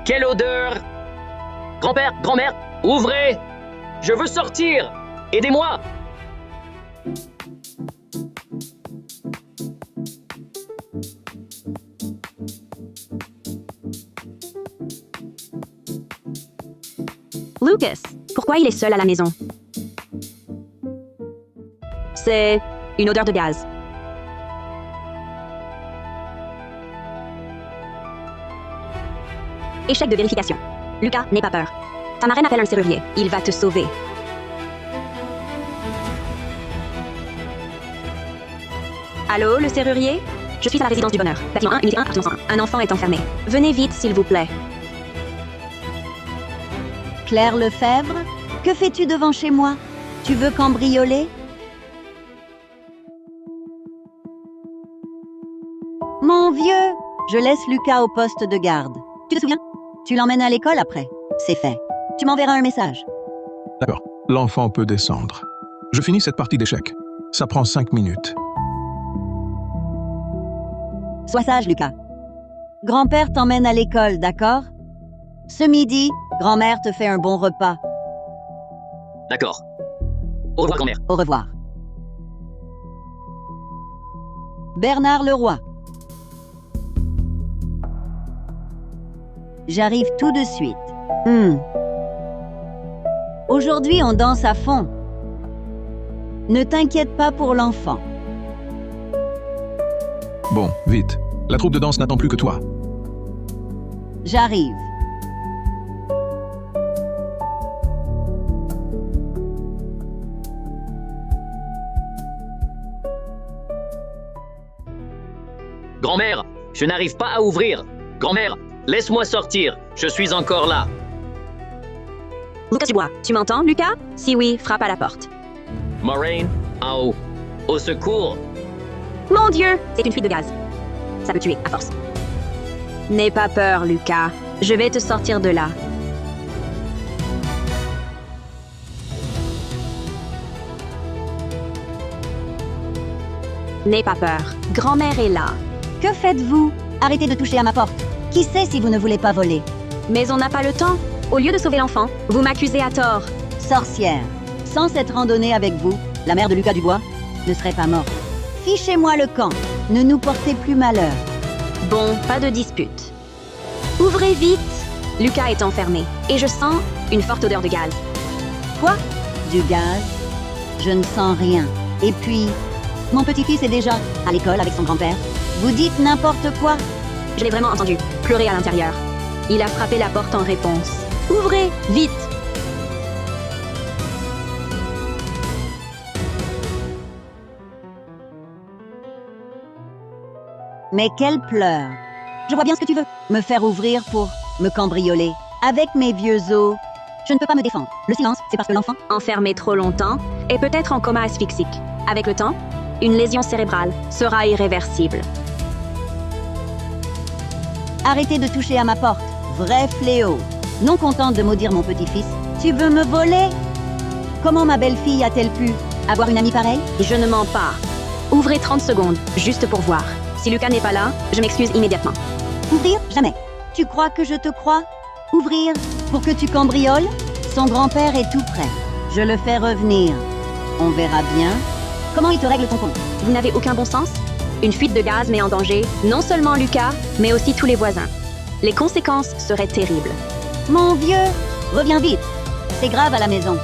Quelle odeur! Grand-père, grand-mère, ouvrez! Je veux sortir! Aidez-moi! Lucas, pourquoi il est seul à la maison? C'est une odeur de gaz. Échec de vérification. Lucas, n'aie pas peur. Ta marraine appelle un serrurier. Il va te sauver. Allô, le serrurier? Je suis à la résidence du bonheur. Bâtiment 1, unité 1, appartement 101. Un enfant est enfermé. Venez vite, s'il vous plaît. Claire Lefebvre, que fais-tu devant chez moi? Tu veux cambrioler? Mon vieux, je laisse Lucas au poste de garde. Tu te souviens? Tu l'emmènes à l'école après. C'est fait. Tu m'enverras un message. D'accord. L'enfant peut descendre. Je finis cette partie d'échecs. Ça prend 5 minutes. Sois sage, Lucas. Grand-père t'emmène à l'école, d'accord? Ce midi, grand-mère te fait un bon repas. D'accord. Au revoir, grand-mère. Au revoir. Bernard Leroy. J'arrive tout de suite. Aujourd'hui, on danse à fond. Ne t'inquiète pas pour l'enfant. Bon, vite. La troupe de danse n'attend plus que toi. J'arrive. Grand-mère, je n'arrive pas à ouvrir. Grand-mère, laisse-moi sortir. Je suis encore là. Lucas Dubois, tu m'entends, Lucas? Si oui, frappe à la porte. Moraine, en haut. Au secours. Mon Dieu, c'est une fuite de gaz. Ça peut tuer, à force. N'aie pas peur, Lucas. Je vais te sortir de là. N'aie pas peur. Grand-mère est là. Que faites-vous? Arrêtez de toucher à ma porte. Qui sait si vous ne voulez pas voler? Mais on n'a pas le temps. Au lieu de sauver l'enfant, vous m'accusez à tort. Sorcière. Sans cette randonnée avec vous, la mère de Lucas Dubois ne serait pas morte. Fichez-moi le camp. Ne nous portez plus malheur. Bon, pas de dispute. Ouvrez vite. Lucas est enfermé et je sens une forte odeur de gaz. Quoi? Du gaz? Je ne sens rien. Et puis, mon petit-fils est déjà à l'école avec son grand-père. Vous dites n'importe quoi? Je l'ai vraiment entendu pleurer à l'intérieur. Il a frappé la porte en réponse. Ouvrez, vite! Mais quelle pleure! Je vois bien ce que tu veux. Me faire ouvrir pour me cambrioler. Avec mes vieux os, je ne peux pas me défendre. Le silence, c'est parce que l'enfant... Enfermé trop longtemps et peut-être en coma asphyxique. Avec le temps, une lésion cérébrale sera irréversible. Arrêtez de toucher à ma porte. Vrai fléau. Non contente de maudire mon petit-fils, tu veux me voler? Comment ma belle-fille a-t-elle pu avoir une amie pareille? Je ne mens pas. Ouvrez 30 secondes, juste pour voir. Si Lucas n'est pas là, je m'excuse immédiatement. Ouvrir? Jamais. Tu crois que je te crois? Ouvrir? Pour que tu cambrioles? Son grand-père est tout prêt. Je le fais revenir. On verra bien. Comment il te règle ton compte? Vous n'avez aucun bon sens? Une fuite de gaz met en danger non seulement Lucas, mais aussi tous les voisins. Les conséquences seraient terribles. Mon vieux, reviens vite. C'est grave à la maison.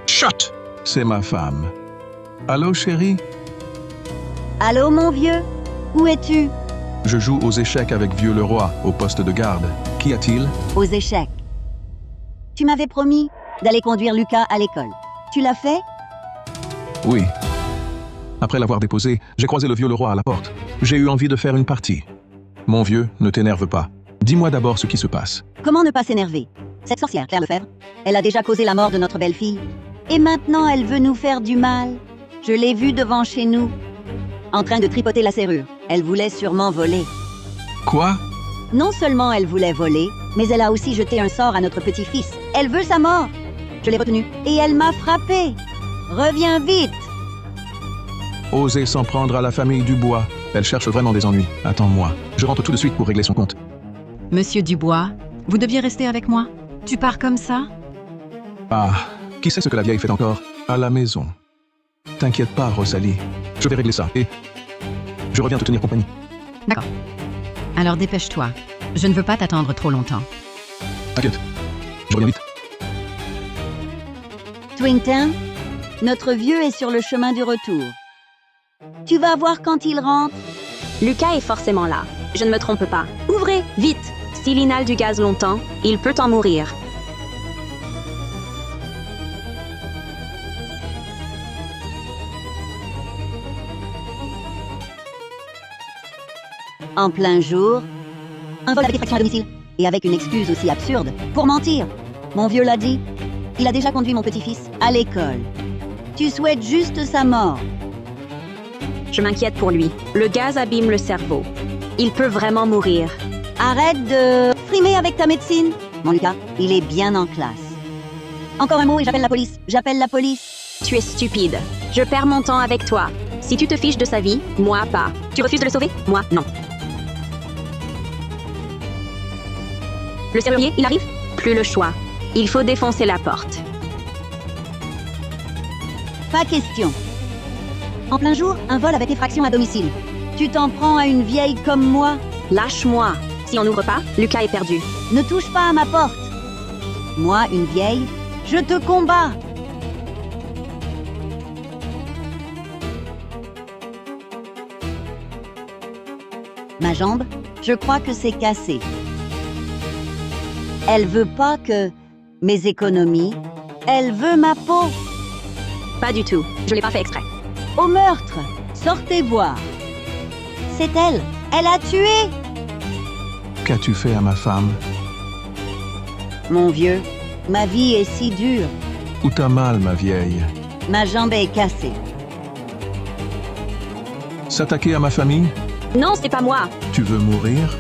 Chut! C'est ma femme. Allô, chérie? Allô, mon vieux? Où es-tu? Je joue aux échecs avec Vieux Leroy, au poste de garde. Qu'y a-t-il? Aux échecs. Tu m'avais promis d'aller conduire Lucas à l'école. Tu l'as fait? Oui. Après l'avoir déposé, j'ai croisé le Vieux Leroy à la porte. J'ai eu envie de faire une partie. Mon vieux, ne t'énerve pas. Dis-moi d'abord ce qui se passe. Comment ne pas s'énerver? Cette sorcière, Claire Lefebvre, elle a déjà causé la mort de notre belle-fille. Et maintenant, elle veut nous faire du mal. Je l'ai vue devant chez nous, en train de tripoter la serrure. Elle voulait sûrement voler. Quoi? Non seulement elle voulait voler, mais elle a aussi jeté un sort à notre petit-fils. Elle veut sa mort. Je l'ai retenue et elle m'a frappé. Reviens vite. Oser s'en prendre à la famille Dubois. Elle cherche vraiment des ennuis. Attends-moi. Je rentre tout de suite pour régler son compte. Monsieur Dubois, vous deviez rester avec moi. Tu pars comme ça? Ah, qui sait ce que la vieille fait encore? À la maison. T'inquiète pas, Rosalie. Je vais régler ça et je reviens te tenir compagnie. D'accord. Alors dépêche-toi. Je ne veux pas t'attendre trop longtemps. T'inquiète. Je reviens vite. Twington, notre vieux est sur le chemin du retour. Tu vas voir quand il rentre. Lucas est forcément là. Je ne me trompe pas. Ouvrez, vite! S'il inhale du gaz longtemps, il peut en mourir. En plein jour, un vol avec effraction à domicile. Et avec une excuse aussi absurde, pour mentir. Mon vieux l'a dit, il a déjà conduit mon petit-fils à l'école. Tu souhaites juste sa mort. Je m'inquiète pour lui. Le gaz abîme le cerveau. Il peut vraiment mourir. Arrête de frimer avec ta médecine. Mon Lucas, il est bien en classe. Encore un mot et j'appelle la police. J'appelle la police. Tu es stupide. Je perds mon temps avec toi. Si tu te fiches de sa vie, moi pas. Tu refuses de le sauver? Moi, non. Le serrurier, il arrive? Plus le choix. Il faut défoncer la porte. Pas question. En plein jour, un vol avec effraction à domicile. Tu t'en prends à une vieille comme moi? Lâche-moi. Si on n'ouvre pas, Lucas est perdu. Ne touche pas à ma porte. Moi, une vieille, je te combats. Ma jambe, je crois que c'est cassé. Elle veut pas que mes économies, elle veut ma peau. Pas du tout. Je l'ai pas fait exprès. Au meurtre, sortez voir. C'est elle. Elle a tué. Qu'as-tu fait à ma femme? Mon vieux, ma vie est si dure. Où t'as mal, ma vieille? Ma jambe est cassée. S'attaquer à ma famille? Non, c'est pas moi. Tu veux mourir?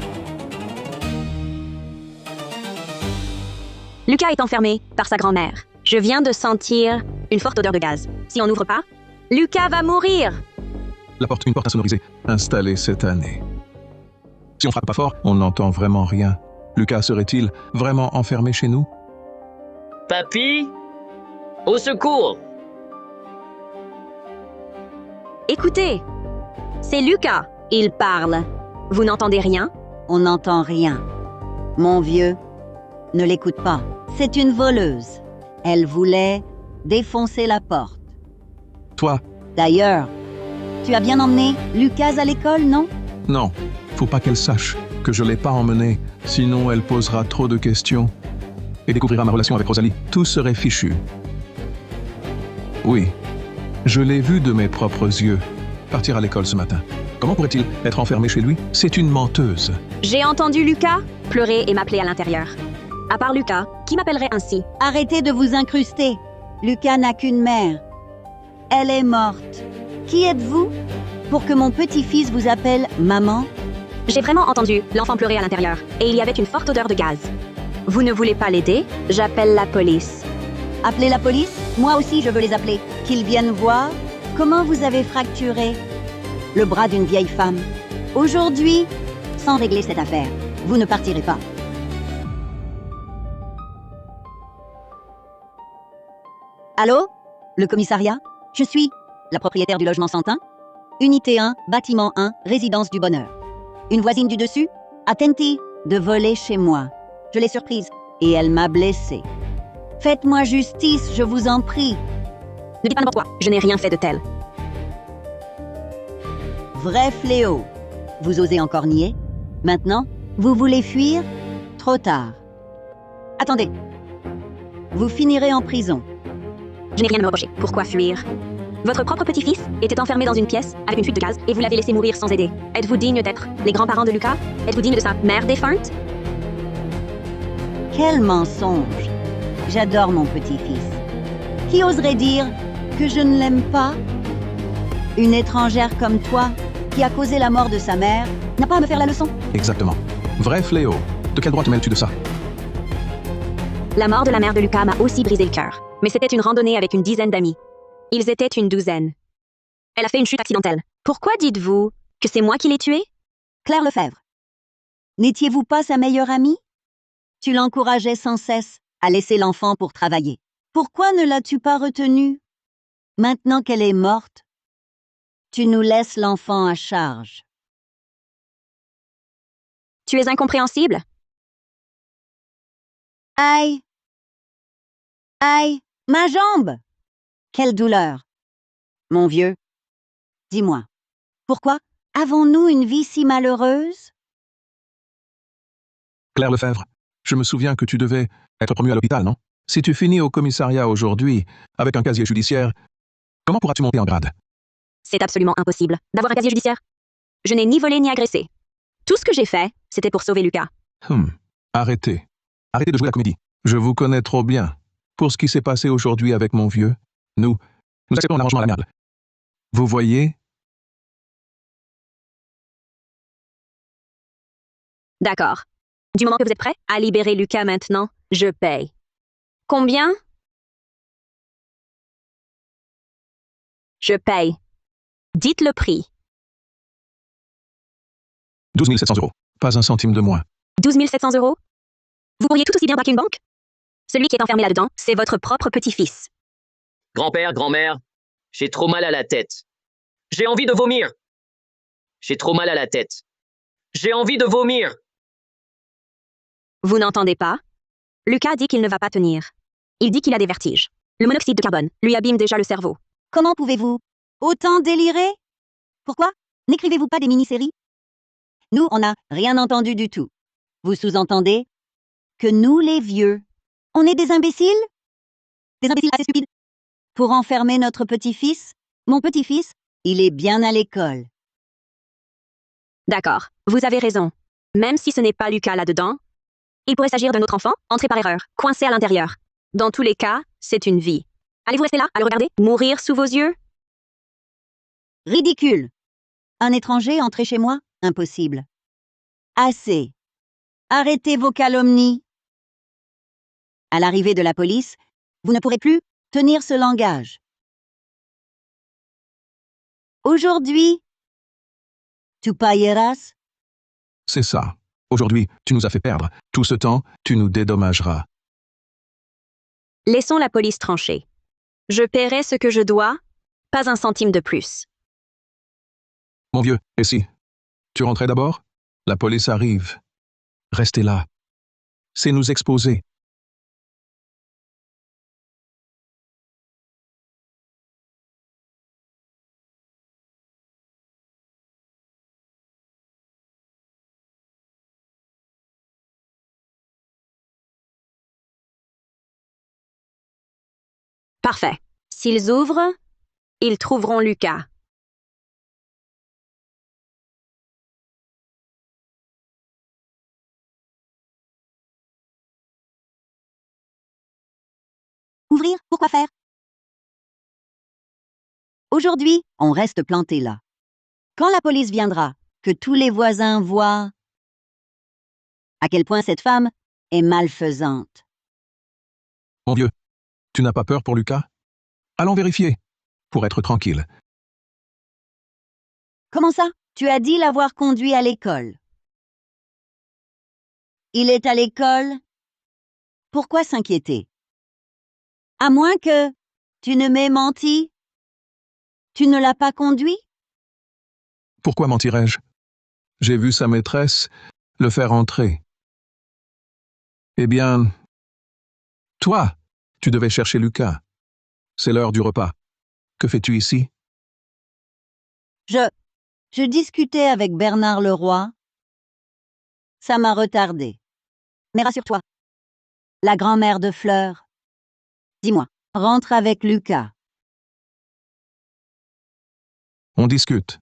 Lucas est enfermé par sa grand-mère. Je viens de sentir une forte odeur de gaz. Si on n'ouvre pas, Lucas va mourir. Une porte insonorisée, installée cette année. Si on frappe pas fort, on n'entend vraiment rien. Lucas serait-il vraiment enfermé chez nous? Papy? Au secours! Écoutez, c'est Lucas. Il parle. Vous n'entendez rien? On n'entend rien. Mon vieux, ne l'écoute pas. C'est une voleuse. Elle voulait défoncer la porte. Toi? D'ailleurs, tu as bien emmené Lucas à l'école, non? Non. Faut pas qu'elle sache que je l'ai pas emmenée, sinon elle posera trop de questions et découvrira ma relation avec Rosalie. Tout serait fichu. Oui, je l'ai vu de mes propres yeux partir à l'école ce matin. Comment pourrait-il être enfermé chez lui? C'est une menteuse. J'ai entendu Lucas pleurer et m'appeler à l'intérieur. À part Lucas, qui m'appellerait ainsi? Arrêtez de vous incruster. Lucas n'a qu'une mère. Elle est morte. Qui êtes-vous pour que mon petit-fils vous appelle maman? J'ai vraiment entendu l'enfant pleurer à l'intérieur et il y avait une forte odeur de gaz. Vous ne voulez pas l'aider? J'appelle la police. Appelez la police? Moi aussi, je veux les appeler. Qu'ils viennent voir comment vous avez fracturé le bras d'une vieille femme. Aujourd'hui, sans régler cette affaire, vous ne partirez pas. Allô? Le commissariat? Je suis la propriétaire du logement Santin. Unité 1, bâtiment 1, résidence du bonheur. Une voisine du dessus a tenté de voler chez moi. Je l'ai surprise et elle m'a blessée. Faites-moi justice, je vous en prie. Ne dis pas n'importe quoi, je n'ai rien fait de tel. Vrai fléau. Vous osez encore nier? Maintenant, vous voulez fuir? Trop tard. Attendez. Vous finirez en prison. Je n'ai rien à me reprocher. Pourquoi fuir? Votre propre petit-fils était enfermé dans une pièce avec une fuite de gaz et vous l'avez laissé mourir sans aider. Êtes-vous digne d'être les grands-parents de Lucas? Êtes-vous digne de sa mère défunte? Quel mensonge! J'adore mon petit-fils. Qui oserait dire que je ne l'aime pas? Une étrangère comme toi, qui a causé la mort de sa mère, n'a pas à me faire la leçon. Exactement. Vrai fléau. De quel droit te mêles-tu de ça? La mort de la mère de Lucas m'a aussi brisé le cœur. Mais c'était une randonnée avec une dizaine d'amis. Ils étaient une douzaine. Elle a fait une chute accidentelle. Pourquoi dites-vous que c'est moi qui l'ai tuée? Claire Lefebvre. N'étiez-vous pas sa meilleure amie? Tu l'encourageais sans cesse à laisser l'enfant pour travailler. Pourquoi ne l'as-tu pas retenue? Maintenant qu'elle est morte, tu nous laisses l'enfant à charge. Tu es incompréhensible? Aïe! Aïe! Ma jambe! Quelle douleur! Mon vieux, dis-moi, pourquoi avons-nous une vie si malheureuse? Claire Lefebvre, je me souviens que tu devais être promue à l'hôpital, non? Si tu finis au commissariat aujourd'hui avec un casier judiciaire, comment pourras-tu monter en grade? C'est absolument impossible d'avoir un casier judiciaire. Je n'ai ni volé ni agressé. Tout ce que j'ai fait, c'était pour sauver Lucas. Arrêtez. Arrêtez de jouer la comédie. Je vous connais trop bien. Pour ce qui s'est passé aujourd'hui avec mon vieux, nous acceptons un arrangement à l'amiable. Vous voyez? D'accord. Du moment que vous êtes prêt à libérer Lucas maintenant, je paye. Combien? Je paye. Dites le prix. 12 700 €. Pas un centime de moins. 12 700 €? Vous pourriez tout aussi bien braquer une banque? Celui qui est enfermé là-dedans, c'est votre propre petit-fils. Grand-père, grand-mère, j'ai trop mal à la tête. J'ai envie de vomir. J'ai trop mal à la tête. J'ai envie de vomir. Vous n'entendez pas? Lucas dit qu'il ne va pas tenir. Il dit qu'il a des vertiges. Le monoxyde de carbone lui abîme déjà le cerveau. Comment pouvez-vous autant délirer? Pourquoi n'écrivez-vous pas des mini-séries? Nous, on n'a rien entendu du tout. Vous sous-entendez que nous, les vieux, on est des imbéciles? Des imbéciles assez stupides? Pour enfermer notre petit-fils? Mon petit-fils, il est bien à l'école. D'accord, vous avez raison. Même si ce n'est pas Lucas là-dedans, il pourrait s'agir d'un autre enfant, entré par erreur, coincé à l'intérieur. Dans tous les cas, c'est une vie. Allez-vous rester là, à le regarder, mourir sous vos yeux? Ridicule! Un étranger entrer chez moi? Impossible. Assez. Arrêtez vos calomnies. À l'arrivée de la police, vous ne pourrez plus tenir ce langage. Aujourd'hui, tu payeras? C'est ça. Aujourd'hui, tu nous as fait perdre. Tout ce temps, tu nous dédommageras. Laissons la police trancher. Je paierai ce que je dois, pas un centime de plus. Mon vieux, et si tu rentrais d'abord? La police arrive. Restez là. C'est nous exposer. Parfait. S'ils ouvrent, ils trouveront Lucas. Ouvrir? Pourquoi faire? Aujourd'hui, on reste planté là. Quand la police viendra, que tous les voisins voient à quel point cette femme est malfaisante. Mon vieux, tu n'as pas peur pour Lucas? Allons vérifier, pour être tranquille. Comment ça? Tu as dit l'avoir conduit à l'école. Il est à l'école? Pourquoi s'inquiéter? À moins que tu ne m'aies menti? Tu ne l'as pas conduit? Pourquoi mentirais-je? J'ai vu sa maîtresse le faire entrer. Eh bien, toi, tu devais chercher Lucas. C'est l'heure du repas. Que fais-tu ici? Je discutais avec Bernard Leroy. Ça m'a retardé. Mais rassure-toi, la grand-mère de Fleur. Dis-moi, rentre avec Lucas. On discute.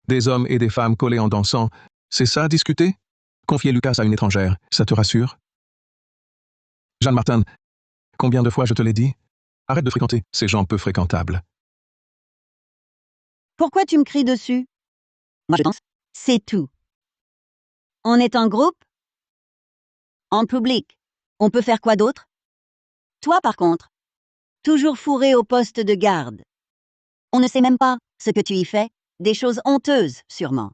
Des hommes et des femmes collés en dansant. C'est ça, discuter? Confier Lucas à une étrangère, ça te rassure? Jeanne Martin, combien de fois je te l'ai dit? Arrête de fréquenter ces gens peu fréquentables. Pourquoi tu me cries dessus? Moi je danse. C'est tout. On est en groupe? En public. On peut faire quoi d'autre? Toi par contre, toujours fourré au poste de garde. On ne sait même pas ce que tu y fais, des choses honteuses, sûrement.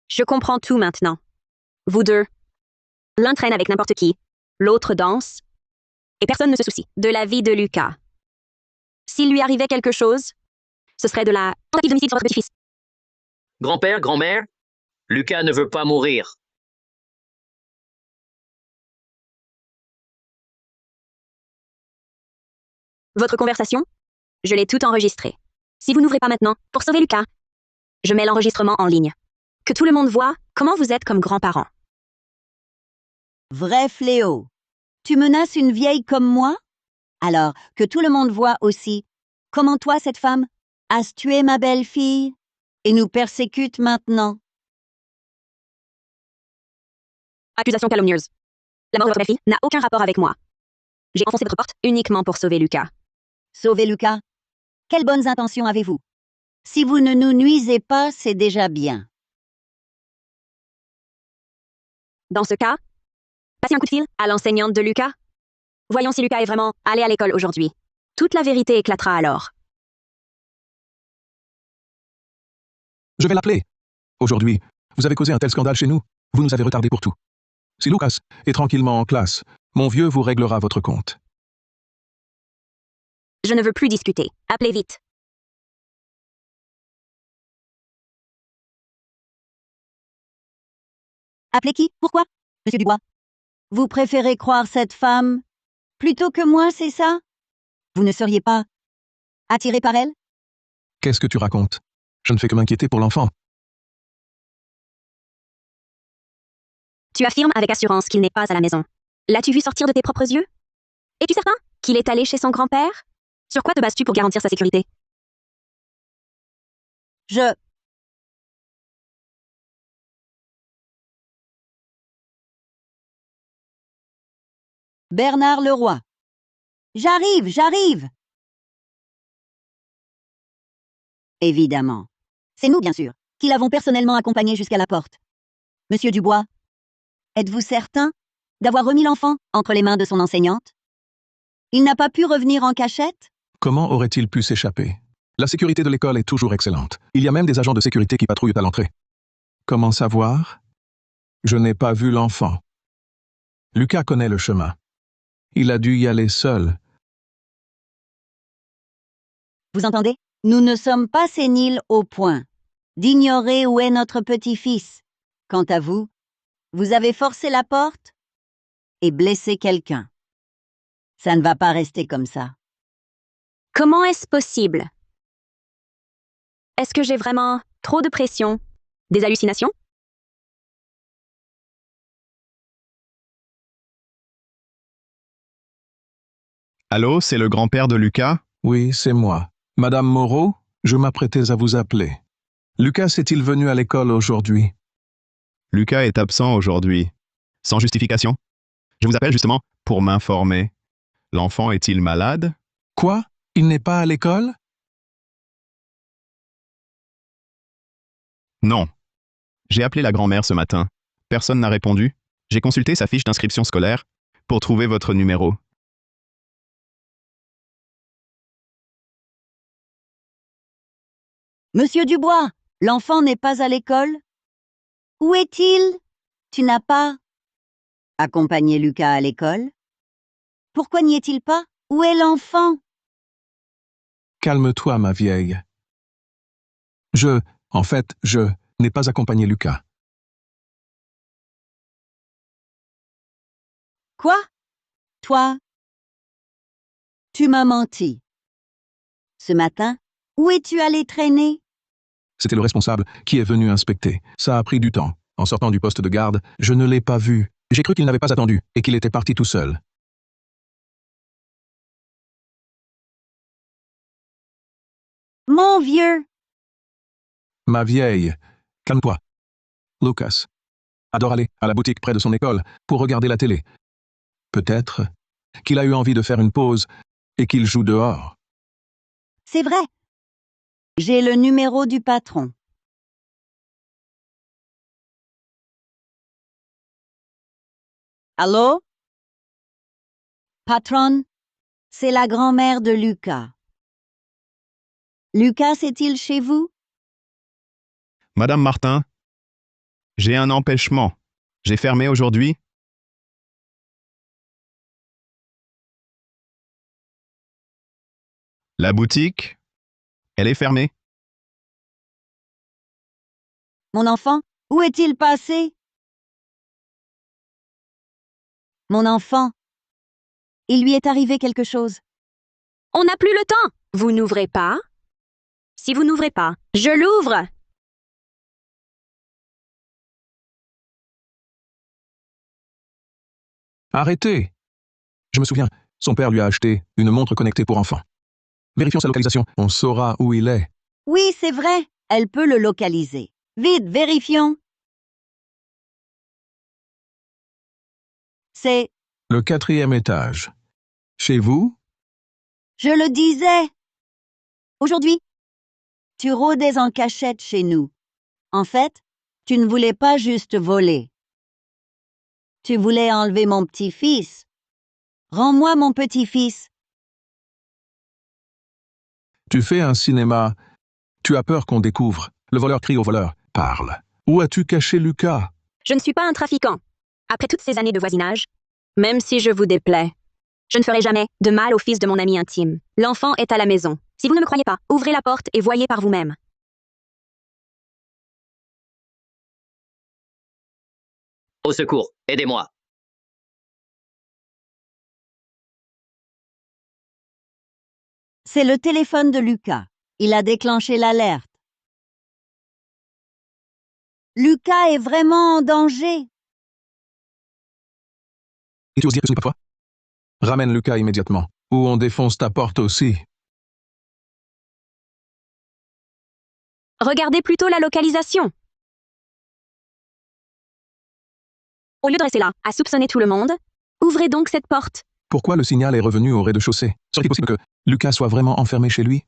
Je comprends tout maintenant. Vous deux. L'un traîne avec n'importe qui, l'autre danse, et personne ne se soucie de la vie de Lucas. S'il lui arrivait quelque chose, ce serait de la tentative d'homicide sur votre petit-fils. Grand-père, grand-mère, Lucas ne veut pas mourir. Votre conversation, je l'ai tout enregistrée. Si vous n'ouvrez pas maintenant, pour sauver Lucas, je mets l'enregistrement en ligne. Que tout le monde voit comment vous êtes comme grands-parents. Vrai fléau. Tu menaces une vieille comme moi? Alors que tout le monde voit aussi comment toi, cette femme, as tué ma belle-fille et nous persécute maintenant. Accusation calomnieuse. La mort de votre belle-fille n'a aucun rapport avec moi. J'ai enfoncé votre porte uniquement pour sauver Lucas. Sauver Lucas? Quelles bonnes intentions avez-vous? Si vous ne nous nuisez pas, c'est déjà bien. Dans ce cas, passez un coup de fil à l'enseignante de Lucas. Voyons si Lucas est vraiment allé à l'école aujourd'hui. Toute la vérité éclatera alors. Je vais l'appeler. Aujourd'hui, vous avez causé un tel scandale chez nous. Vous nous avez retardés pour tout. Si Lucas est tranquillement en classe, mon vieux vous réglera votre compte. Je ne veux plus discuter. Appelez vite. Appelez qui? Pourquoi? Monsieur Dubois. Vous préférez croire cette femme plutôt que moi, c'est ça? Vous ne seriez pas attiré par elle? Qu'est-ce que tu racontes? Je ne fais que m'inquiéter pour l'enfant. Tu affirmes avec assurance qu'il n'est pas à la maison. L'as-tu vu sortir de tes propres yeux? Es-tu certain qu'il est allé chez son grand-père? Sur quoi te bases-tu pour garantir sa sécurité? Bernard Leroy. J'arrive! Évidemment. C'est nous, bien sûr, qui l'avons personnellement accompagné jusqu'à la porte. Monsieur Dubois, êtes-vous certain d'avoir remis l'enfant entre les mains de son enseignante? Il n'a pas pu revenir en cachette? Comment aurait-il pu s'échapper? La sécurité de l'école est toujours excellente. Il y a même des agents de sécurité qui patrouillent à l'entrée. Comment savoir? Je n'ai pas vu l'enfant. Lucas connaît le chemin. Il a dû y aller seul. Vous entendez? Nous ne sommes pas séniles au point d'ignorer où est notre petit-fils. Quant à vous, vous avez forcé la porte et blessé quelqu'un. Ça ne va pas rester comme ça. Comment est-ce possible? Est-ce que j'ai vraiment trop de pression? Des hallucinations? Allô, c'est le grand-père de Lucas? Oui, c'est moi. Madame Moreau, je m'apprêtais à vous appeler. Lucas est-il venu à l'école aujourd'hui? Lucas est absent aujourd'hui. Sans justification? Je vous appelle justement pour m'informer. L'enfant est-il malade? Quoi? Il n'est pas à l'école? Non. J'ai appelé la grand-mère ce matin. Personne n'a répondu. J'ai consulté sa fiche d'inscription scolaire pour trouver votre numéro. Monsieur Dubois, l'enfant n'est pas à l'école? Où est-il? Tu n'as pas accompagné Lucas à l'école? Pourquoi n'y est-il pas? Où est l'enfant? Calme-toi, ma vieille. En fait, je n'ai pas accompagné Lucas. Quoi? Toi? Tu m'as menti. Ce matin, où es-tu allé traîner? C'était le responsable qui est venu inspecter. Ça a pris du temps. En sortant du poste de garde, je ne l'ai pas vu. J'ai cru qu'il n'avait pas attendu et qu'il était parti tout seul. Mon vieux! Ma vieille, calme-toi. Lucas adore aller à la boutique près de son école pour regarder la télé. Peut-être qu'il a eu envie de faire une pause et qu'il joue dehors. C'est vrai. J'ai le numéro du patron. Allô? Patronne, c'est la grand-mère de Lucas. Lucas est-il chez vous? Madame Martin, j'ai un empêchement. J'ai fermé aujourd'hui. La boutique, elle est fermée. Mon enfant, où est-il passé? Mon enfant, il lui est arrivé quelque chose. On n'a plus le temps. Vous n'ouvrez pas? Si vous n'ouvrez pas, je l'ouvre. Arrêtez! Je me souviens, son père lui a acheté une montre connectée pour enfants. Vérifions sa localisation, on saura où il est. Oui, c'est vrai, elle peut le localiser. Vite, vérifions. C'est, Le 4e étage. Chez vous? je le disais. Aujourd'hui, tu rôdais en cachette chez nous. En fait, tu ne voulais pas juste voler. Tu voulais enlever mon petit-fils. Rends-moi mon petit-fils. Tu fais un cinéma. Tu as peur qu'on découvre. Le voleur crie au voleur. Parle. Où as-tu caché Lucas? Je ne suis pas un trafiquant. Après toutes ces années de voisinage, même si je vous déplais, je ne ferai jamais de mal au fils de mon ami intime. L'enfant est à la maison. Si vous ne me croyez pas, ouvrez la porte et voyez par vous-même. Au secours, aidez-moi. C'est le téléphone de Lucas. Il a déclenché l'alerte. Lucas est vraiment en danger. Et tu oses dire que ce n'est pas toi? Ramène Lucas immédiatement. Ou on défonce ta porte aussi. Regardez plutôt la localisation. Au lieu de rester là, à soupçonner tout le monde, ouvrez donc cette porte. Pourquoi le signal est revenu au rez-de-chaussée? Serait-il possible que Lucas soit vraiment enfermé chez lui?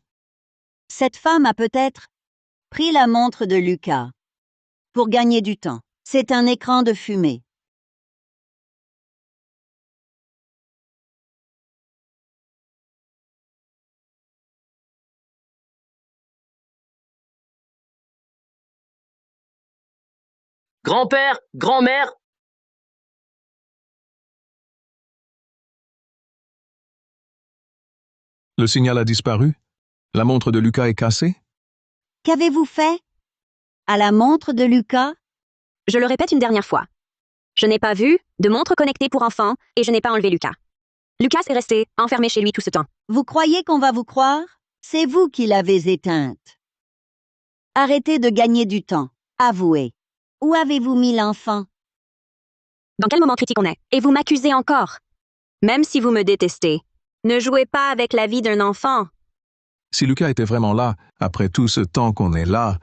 Cette femme a peut-être pris la montre de Lucas pour gagner du temps. C'est un écran de fumée. Grand-père, grand-mère, Le signal a disparu? La montre de Lucas est cassée? Qu'avez-vous fait? À la montre de Lucas? Je le répète une dernière fois. Je n'ai pas vu de montre connectée pour enfants et je n'ai pas enlevé Lucas. Lucas est resté enfermé chez lui tout ce temps. Vous croyez qu'on va vous croire? C'est vous qui l'avez éteinte. Arrêtez de gagner du temps. Avouez. Où avez-vous mis l'enfant? Dans quel moment critique on est? Et vous m'accusez encore? Même si vous me détestez, ne jouez pas avec la vie d'un enfant. Si Lucas était vraiment là, après tout ce temps qu'on est là,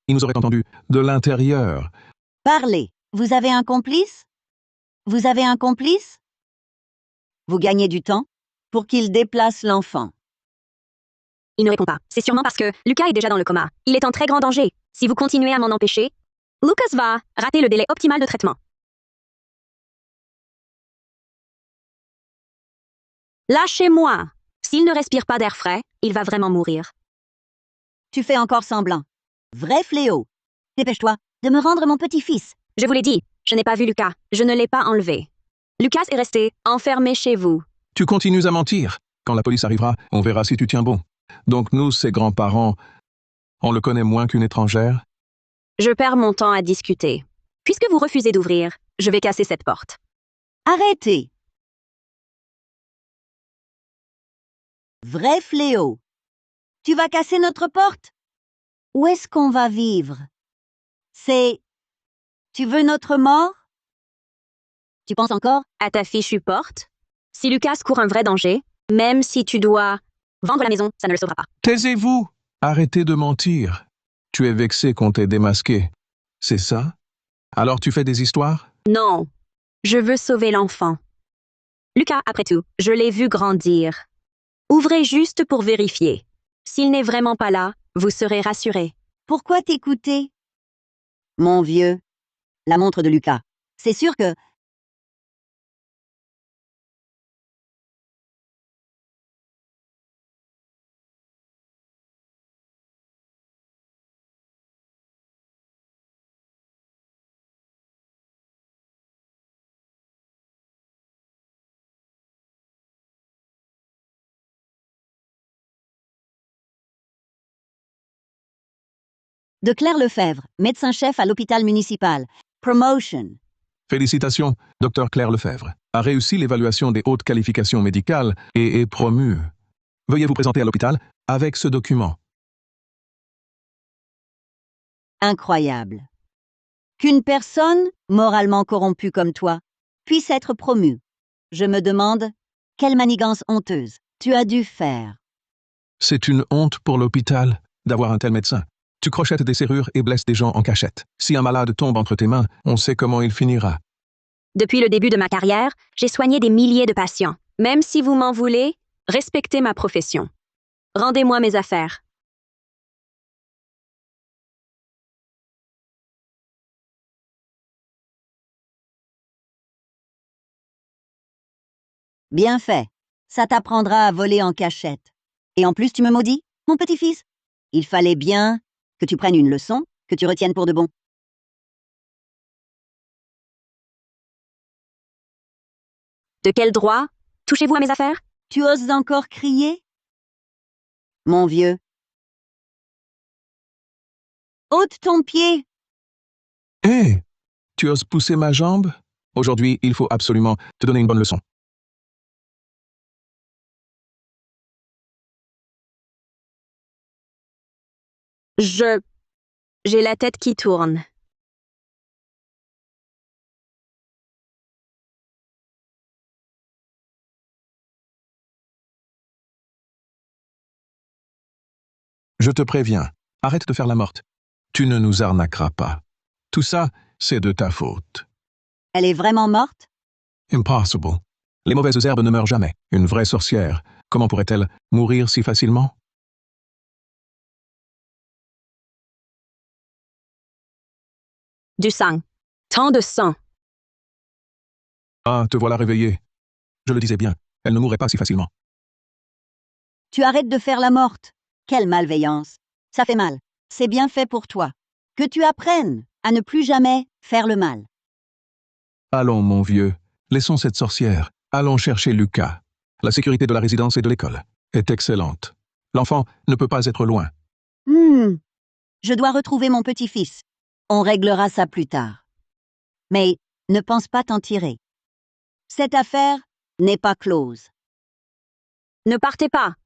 il nous aurait entendu de l'intérieur. Parlez. Vous avez un complice? Vous avez un complice? Vous gagnez du temps pour qu'il déplace l'enfant. Il ne répond pas. C'est sûrement parce que Lucas est déjà dans le coma. Il est en très grand danger. Si vous continuez à m'en empêcher, Lucas va rater le délai optimal de traitement. Lâchez-moi. S'il ne respire pas d'air frais, il va vraiment mourir. Tu fais encore semblant. Vrai fléau. Dépêche-toi de me rendre mon petit-fils. Je vous l'ai dit, je n'ai pas vu Lucas. Je ne l'ai pas enlevé. Lucas est resté enfermé chez vous. Tu continues à mentir. Quand la police arrivera, on verra si tu tiens bon. Donc nous, ses grands-parents, on le connaît moins qu'une étrangère? Je perds mon temps à discuter. Puisque vous refusez d'ouvrir, je vais casser cette porte. Arrêtez. Vrai fléau. Tu vas casser notre porte? Où est-ce qu'on va vivre? C'est... Tu veux notre mort? Tu penses encore? À ta fichue porte? Si Lucas court un vrai danger, même si tu dois vendre la maison, ça ne le sauvera pas. Taisez-vous! Arrêtez de mentir. Tu es vexé qu'on t'ait démasqué. C'est ça? Alors tu fais des histoires? Non, je veux sauver l'enfant. Lucas, après tout, je l'ai vu grandir. Ouvrez juste pour vérifier. S'il n'est vraiment pas là, vous serez rassuré. Pourquoi t'écouter? Mon vieux, la montre de Lucas. C'est sûr que De Claire Lefebvre, médecin-chef à l'hôpital municipal. Promotion. Félicitations, Dr Claire Lefebvre a réussi l'évaluation des hautes qualifications médicales et est promue. Veuillez vous présenter à l'hôpital avec ce document. Incroyable. Qu'une personne, moralement corrompue comme toi, puisse être promue. Je me demande, quelle manigance honteuse tu as dû faire. C'est une honte pour l'hôpital d'avoir un tel médecin. Tu crochettes des serrures et blesses des gens en cachette. Si un malade tombe entre tes mains, on sait comment il finira. Depuis le début de ma carrière, j'ai soigné des milliers de patients. Même si vous m'en voulez, respectez ma profession. Rendez-moi mes affaires. Bien fait. Ça t'apprendra à voler en cachette. Et en plus, tu me maudis, mon petit-fils. Il fallait bien que tu prennes une leçon, que tu retiennes pour de bon. De quel droit touchez-vous à mes affaires? Tu oses encore crier? Mon vieux. Ôte ton pied. Hé, tu oses pousser ma jambe? Aujourd'hui, il faut absolument te donner une bonne leçon. J'ai la tête qui tourne. Je te préviens, arrête de faire la morte. Tu ne nous arnaqueras pas. Tout ça, c'est de ta faute. Elle est vraiment morte? Impossible. Les mauvaises herbes ne meurent jamais. Une vraie sorcière, comment pourrait-elle mourir si facilement? Du sang. Tant de sang. Ah, te voilà réveillé. Je le disais bien, elle ne mourrait pas si facilement. Tu arrêtes de faire la morte. Quelle malveillance. Ça fait mal. C'est bien fait pour toi. Que tu apprennes à ne plus jamais faire le mal. Allons, mon vieux, laissons cette sorcière. Allons chercher Lucas. La sécurité de la résidence et de l'école est excellente. L'enfant ne peut pas être loin. Je dois retrouver mon petit-fils. On réglera ça plus tard. Mais ne pense pas t'en tirer. Cette affaire n'est pas close. Ne partez pas.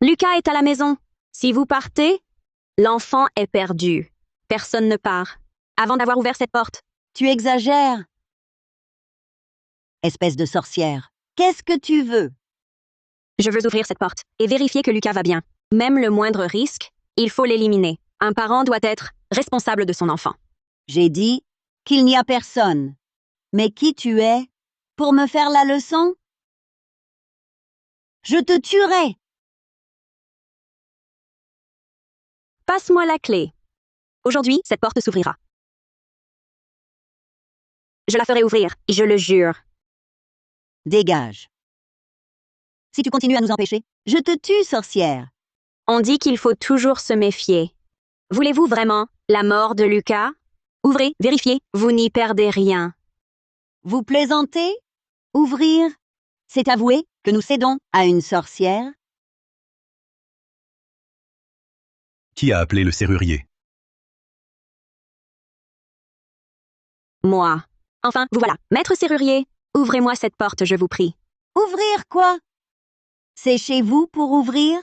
Lucas est à la maison. Si vous partez, l'enfant est perdu. Personne ne part. Avant d'avoir ouvert cette porte. Tu exagères. Espèce de sorcière. Qu'est-ce que tu veux? Je veux ouvrir cette porte et vérifier que Lucas va bien. Même le moindre risque, il faut l'éliminer. Un parent doit être responsable de son enfant. J'ai dit qu'il n'y a personne. Mais qui tu es pour me faire la leçon? Je te tuerai. Passe-moi la clé. Aujourd'hui, cette porte s'ouvrira. Je la ferai ouvrir, je le jure. Dégage. Si tu continues à nous empêcher, je te tue, sorcière. On dit qu'il faut toujours se méfier. Voulez-vous vraiment la mort de Lucas? Ouvrez, vérifiez, vous n'y perdez rien. Vous plaisantez? Ouvrir? C'est avouer que nous cédons à une sorcière? Qui a appelé le serrurier? Moi. Enfin, vous voilà. Maître serrurier, ouvrez-moi cette porte, je vous prie. Ouvrir quoi? C'est chez vous pour ouvrir?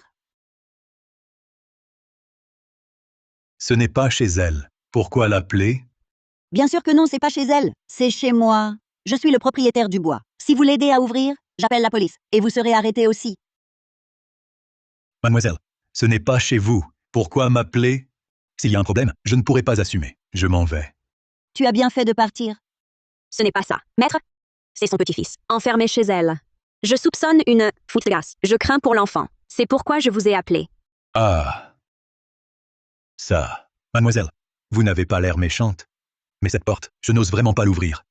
Ce n'est pas chez elle. Pourquoi l'appeler? Bien sûr que non, c'est pas chez elle. C'est chez moi. Je suis le propriétaire du bois. Si vous l'aidez à ouvrir, j'appelle la police. Et vous serez arrêté aussi. Mademoiselle, ce n'est pas chez vous. Pourquoi m'appeler? S'il y a un problème, je ne pourrai pas assumer. Je m'en vais. Tu as bien fait de partir. Ce n'est pas ça. Maître, c'est son petit-fils, enfermé chez elle. Je soupçonne une fuite de gaz. Je crains pour l'enfant. C'est pourquoi je vous ai appelé. Ah. Ça. Mademoiselle, vous n'avez pas l'air méchante. Mais cette porte, je n'ose vraiment pas l'ouvrir.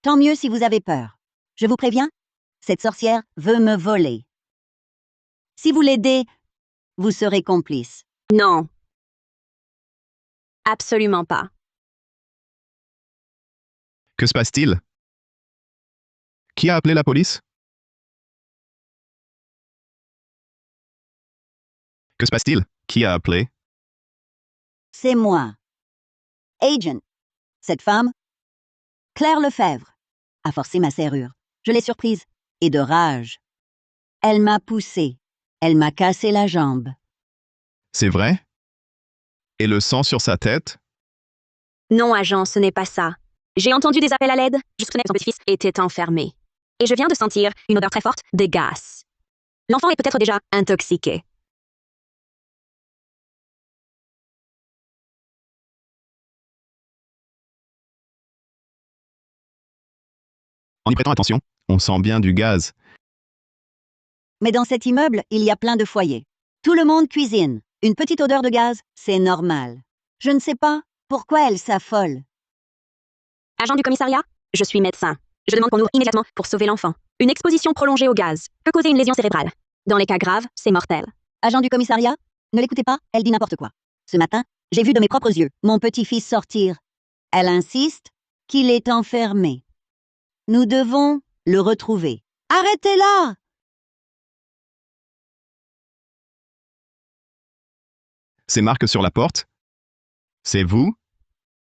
Tant mieux si vous avez peur. Je vous préviens, cette sorcière veut me voler. Si vous l'aidez, vous serez complice. Non. Absolument pas. Que se passe-t-il? Qui a appelé la police? Que se passe-t-il? Qui a appelé? C'est moi. Agent. Cette femme, Claire Lefebvre, a forcé ma serrure. Je l'ai surprise. Et de rage. Elle m'a poussé. Elle m'a cassé la jambe. C'est vrai? Et le sang sur sa tête? Non, agent, ce n'est pas ça. J'ai entendu des appels à l'aide. Je soutenais que son petit-fils était enfermé. Et je viens de sentir une odeur très forte de gaz. L'enfant est peut-être déjà intoxiqué. En y prêtant attention, on sent bien du gaz. Mais dans cet immeuble, il y a plein de foyers. Tout le monde cuisine. Une petite odeur de gaz, c'est normal. Je ne sais pas pourquoi elle s'affole. Agent du commissariat, je suis médecin. Je demande qu'on ouvre immédiatement pour sauver l'enfant. Une exposition prolongée au gaz peut causer une lésion cérébrale. Dans les cas graves, c'est mortel. Agent du commissariat, ne l'écoutez pas, elle dit n'importe quoi. Ce matin, j'ai vu de mes propres yeux mon petit-fils sortir. Elle insiste qu'il est enfermé. Nous devons le retrouver. Arrêtez-la! Ces marques sur la porte? C'est vous?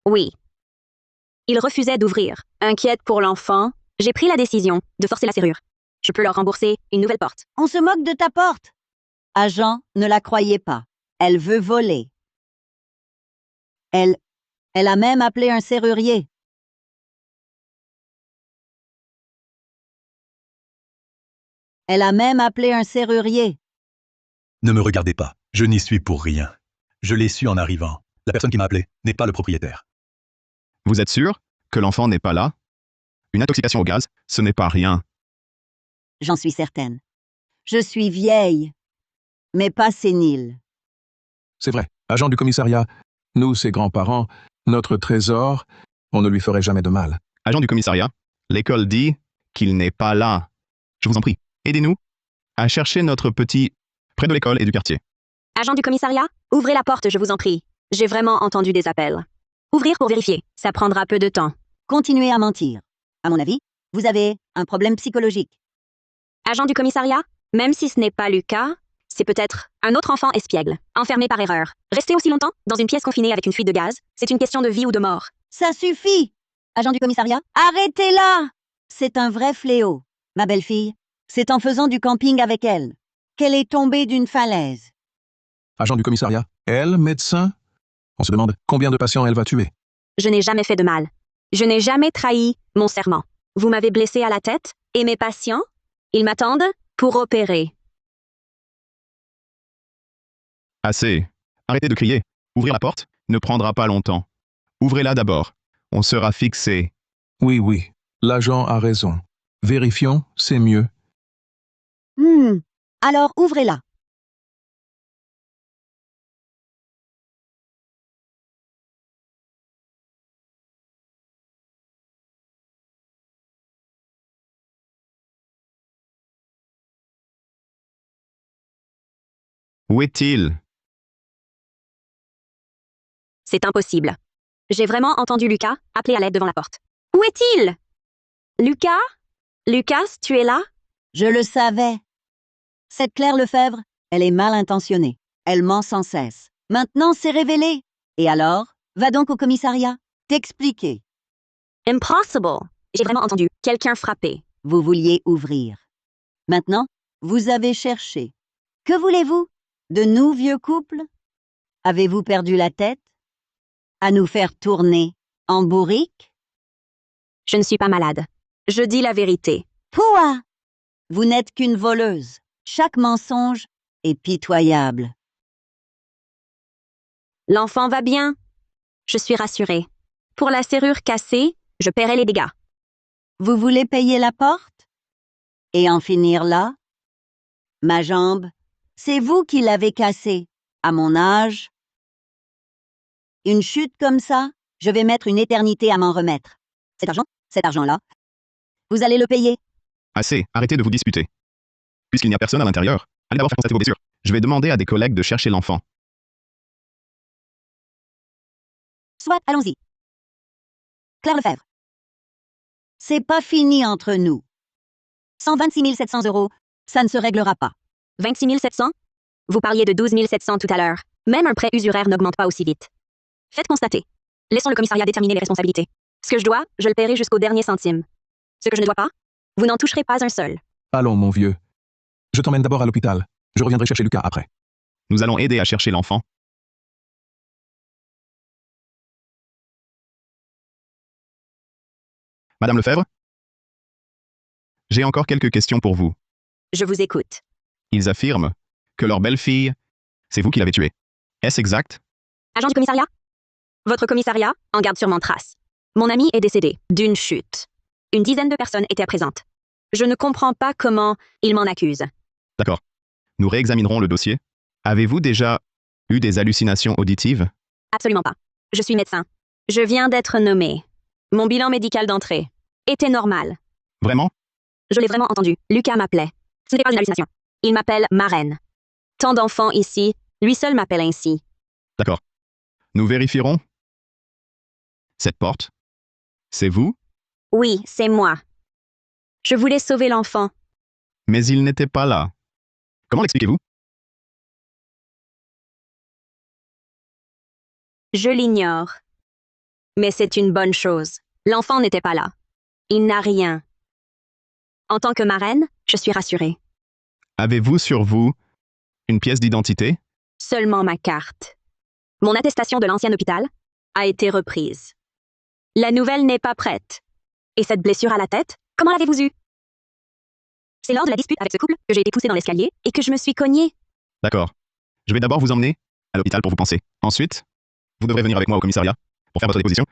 Oui. Il refusait d'ouvrir. Inquiète pour l'enfant, j'ai pris la décision de forcer la serrure. Je peux leur rembourser une nouvelle porte. On se moque de ta porte. Agent, ne la croyez pas. Elle veut voler. Elle a même appelé un serrurier. Elle a même appelé un serrurier. Ne me regardez pas. Je n'y suis pour rien. Je l'ai su en arrivant. La personne qui m'a appelé n'est pas le propriétaire. Vous êtes sûr que l'enfant n'est pas là? Une intoxication au gaz, ce n'est pas rien. J'en suis certaine. Je suis vieille, mais pas sénile. C'est vrai. Agent du commissariat, nous, ses grands-parents, notre trésor, on ne lui ferait jamais de mal. Agent du commissariat, l'école dit qu'il n'est pas là. Je vous en prie, aidez-nous à chercher notre petit près de l'école et du quartier. Agent du commissariat, ouvrez la porte, je vous en prie. J'ai vraiment entendu des appels. Ouvrir pour vérifier, ça prendra peu de temps. Continuez à mentir. À mon avis, vous avez un problème psychologique. Agent du commissariat, même si ce n'est pas Lucas, c'est peut-être un autre enfant espiègle, enfermé par erreur. Rester aussi longtemps dans une pièce confinée avec une fuite de gaz, c'est une question de vie ou de mort. Ça suffit! Agent du commissariat, arrêtez-la! C'est un vrai fléau. Ma belle-fille, c'est en faisant du camping avec elle qu'elle est tombée d'une falaise. Agent du commissariat, elle, médecin? On se demande combien de patients elle va tuer. Je n'ai jamais fait de mal. Je n'ai jamais trahi mon serment. Vous m'avez blessé à la tête, et mes patients, ils m'attendent pour opérer. Assez. Arrêtez de crier. Ouvrir la porte ne prendra pas longtemps. Ouvrez-la d'abord. On sera fixé. Oui, l'agent a raison. Vérifions, c'est mieux. Alors ouvrez-la. Où est-il? C'est impossible. J'ai vraiment entendu Lucas appeler à l'aide devant la porte. Où est-il? Lucas? Lucas, tu es là? Je le savais. Cette Claire Lefebvre, elle est mal intentionnée. Elle ment sans cesse. Maintenant, c'est révélé. Et alors, va donc au commissariat. T'expliquer. Impossible. J'ai vraiment entendu quelqu'un frapper. Vous vouliez ouvrir. Maintenant, vous avez cherché. Que voulez-vous? De nous, vieux couple? Avez-vous perdu la tête? À nous faire tourner en bourrique? Je ne suis pas malade. Je dis la vérité. Pouah! Vous n'êtes qu'une voleuse. Chaque mensonge est pitoyable. L'enfant va bien. Je suis rassurée. Pour la serrure cassée, je paierai les dégâts. Vous voulez payer la porte? Et en finir là? Ma jambe, c'est vous qui l'avez cassée. À mon âge? Une chute comme ça, je vais mettre une éternité à m'en remettre. Cet argent-là, vous allez le payer. Assez. Arrêtez de vous disputer. Puisqu'il n'y a personne à l'intérieur, allez d'abord faire constater vos blessures. Je vais demander à des collègues de chercher l'enfant. Soit, allons-y. Claire Lefebvre. C'est pas fini entre nous. 126 700 €. Ça ne se réglera pas. 26 700? Vous parliez de 12 700 tout à l'heure. Même un prêt usuraire n'augmente pas aussi vite. Faites constater. Laissons le commissariat déterminer les responsabilités. Ce que je dois, je le paierai jusqu'au dernier centime. Ce que je ne dois pas, vous n'en toucherez pas un seul. Allons, mon vieux. Je t'emmène d'abord à l'hôpital. Je reviendrai chercher Lucas après. Nous allons aider à chercher l'enfant. Madame Lefebvre? J'ai encore quelques questions pour vous. Je vous écoute. Ils affirment que leur belle-fille, c'est vous qui l'avez tuée. Est-ce exact? Agent du commissariat? Votre commissariat en garde sûrement trace. Mon ami est décédé d'une chute. Une dizaine de personnes étaient présentes. Je ne comprends pas comment ils m'en accusent. D'accord. Nous réexaminerons le dossier. Avez-vous déjà eu des hallucinations auditives? Absolument pas. Je suis médecin. Je viens d'être nommé. Mon bilan médical d'entrée était normal. Vraiment? Je l'ai vraiment entendu. Lucas m'appelait. Ce n'est pas une hallucination. Il m'appelle marraine. Tant d'enfants ici, lui seul m'appelle ainsi. D'accord. Nous vérifierons. Cette porte, c'est vous? Oui, c'est moi. Je voulais sauver l'enfant. Mais il n'était pas là. Comment l'expliquez-vous? Je l'ignore. Mais c'est une bonne chose. L'enfant n'était pas là. Il n'a rien. En tant que marraine, je suis rassurée. Avez-vous sur vous une pièce d'identité? Seulement ma carte. Mon attestation de l'ancien hôpital a été reprise. La nouvelle n'est pas prête. Et cette blessure à la tête, comment l'avez-vous eue? C'est lors de la dispute avec ce couple que j'ai été poussée dans l'escalier et que je me suis cognée. D'accord. Je vais d'abord vous emmener à l'hôpital pour vous penser. Ensuite, vous devrez venir avec moi au commissariat pour faire votre déposition.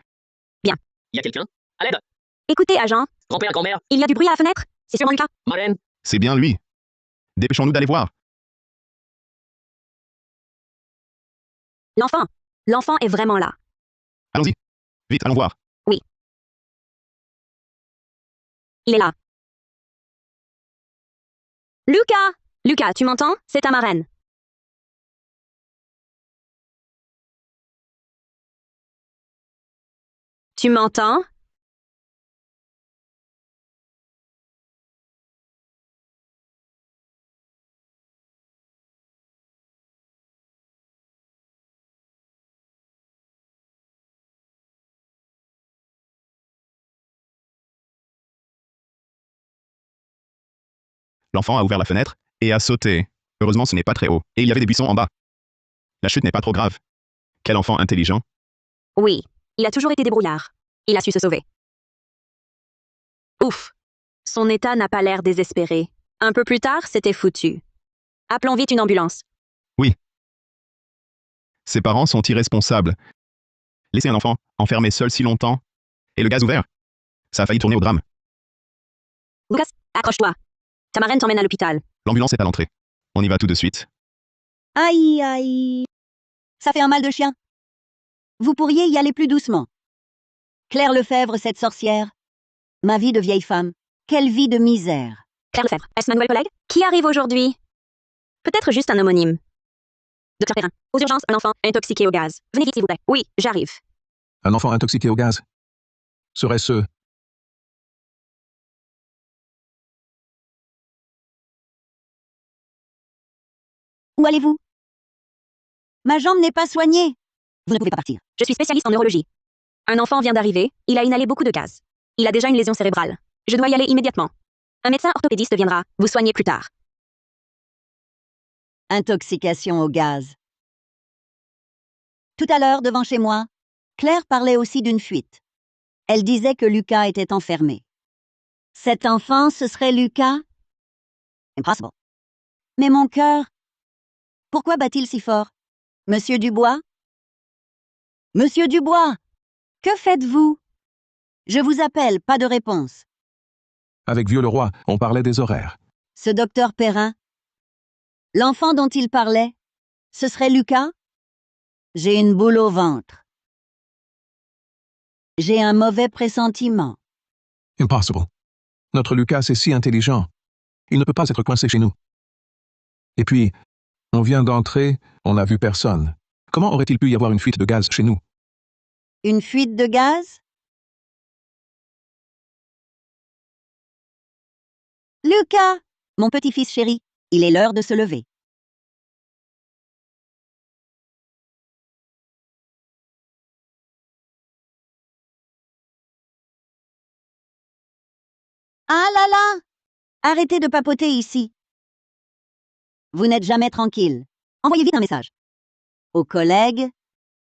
Il y a quelqu'un? À l'aide! Écoutez, agent, Grand-père, grand-mère, il y a du bruit à la fenêtre. C'est sûrement Lucas. marraine. C'est bien lui. Dépêchons-nous d'aller voir. L'enfant. L'enfant est vraiment là. Allons-y. Vite, allons voir. Il est là. Lucas! Lucas, tu m'entends? C'est ta marraine. Tu m'entends? L'enfant a ouvert la fenêtre et a sauté. Heureusement, ce n'est pas très haut. Et il y avait des buissons en bas. La chute n'est pas trop grave. Quel enfant intelligent. Oui, il a toujours été débrouillard. Il a su se sauver. Ouf. Son état n'a pas l'air désespéré. Un peu plus tard, c'était foutu. Appelons vite une ambulance. Ses parents sont irresponsables. Laisser un enfant enfermé seul si longtemps. Et le gaz ouvert. Ça a failli tourner au drame. Lucas, accroche-toi. Ta marraine t'emmène à l'hôpital. L'ambulance est à l'entrée. On y va tout de suite. Aïe, aïe. Ça fait un mal de chien. Vous pourriez y aller plus doucement. Claire Lefebvre, cette sorcière. Ma vie de vieille femme. Quelle vie de misère. Claire Lefebvre, est-ce ma nouvelle collègue? Qui arrive aujourd'hui? Peut-être juste un homonyme. Docteur Perrin, aux urgences, un enfant intoxiqué au gaz. Venez vite, s'il vous plaît. Oui, j'arrive. Un enfant intoxiqué au gaz. Serait-ce... Où allez-vous? Ma jambe n'est pas soignée. Vous ne pouvez pas partir. Je suis spécialiste en neurologie. Un enfant vient d'arriver, il a inhalé beaucoup de gaz. Il a déjà une lésion cérébrale. Je dois y aller immédiatement. Un médecin orthopédiste viendra vous soigner plus tard. Intoxication au gaz. Tout à l'heure, devant chez moi, Claire parlait aussi d'une fuite. Elle disait que Lucas était enfermé. Cet enfant, ce serait Lucas? Impossible. Mais mon cœur... Pourquoi bat-il si fort? Monsieur Dubois? Monsieur Dubois! Que faites-vous? Je vous appelle, pas de réponse. Avec Vieux le Roi, on parlait des horaires. Ce docteur Perrin? L'enfant dont il parlait, ce serait Lucas? J'ai une boule au ventre. J'ai un mauvais pressentiment. Impossible. Notre Lucas est si intelligent. Il ne peut pas être coincé chez nous. Et puis, on vient d'entrer, on n'a vu personne. Comment aurait-il pu y avoir une fuite de gaz chez nous? Une fuite de gaz? Lucas, mon petit-fils chéri, il est l'heure de se lever. Ah là là! Arrêtez de papoter ici. Vous n'êtes jamais tranquille. Envoyez vite un message aux collègues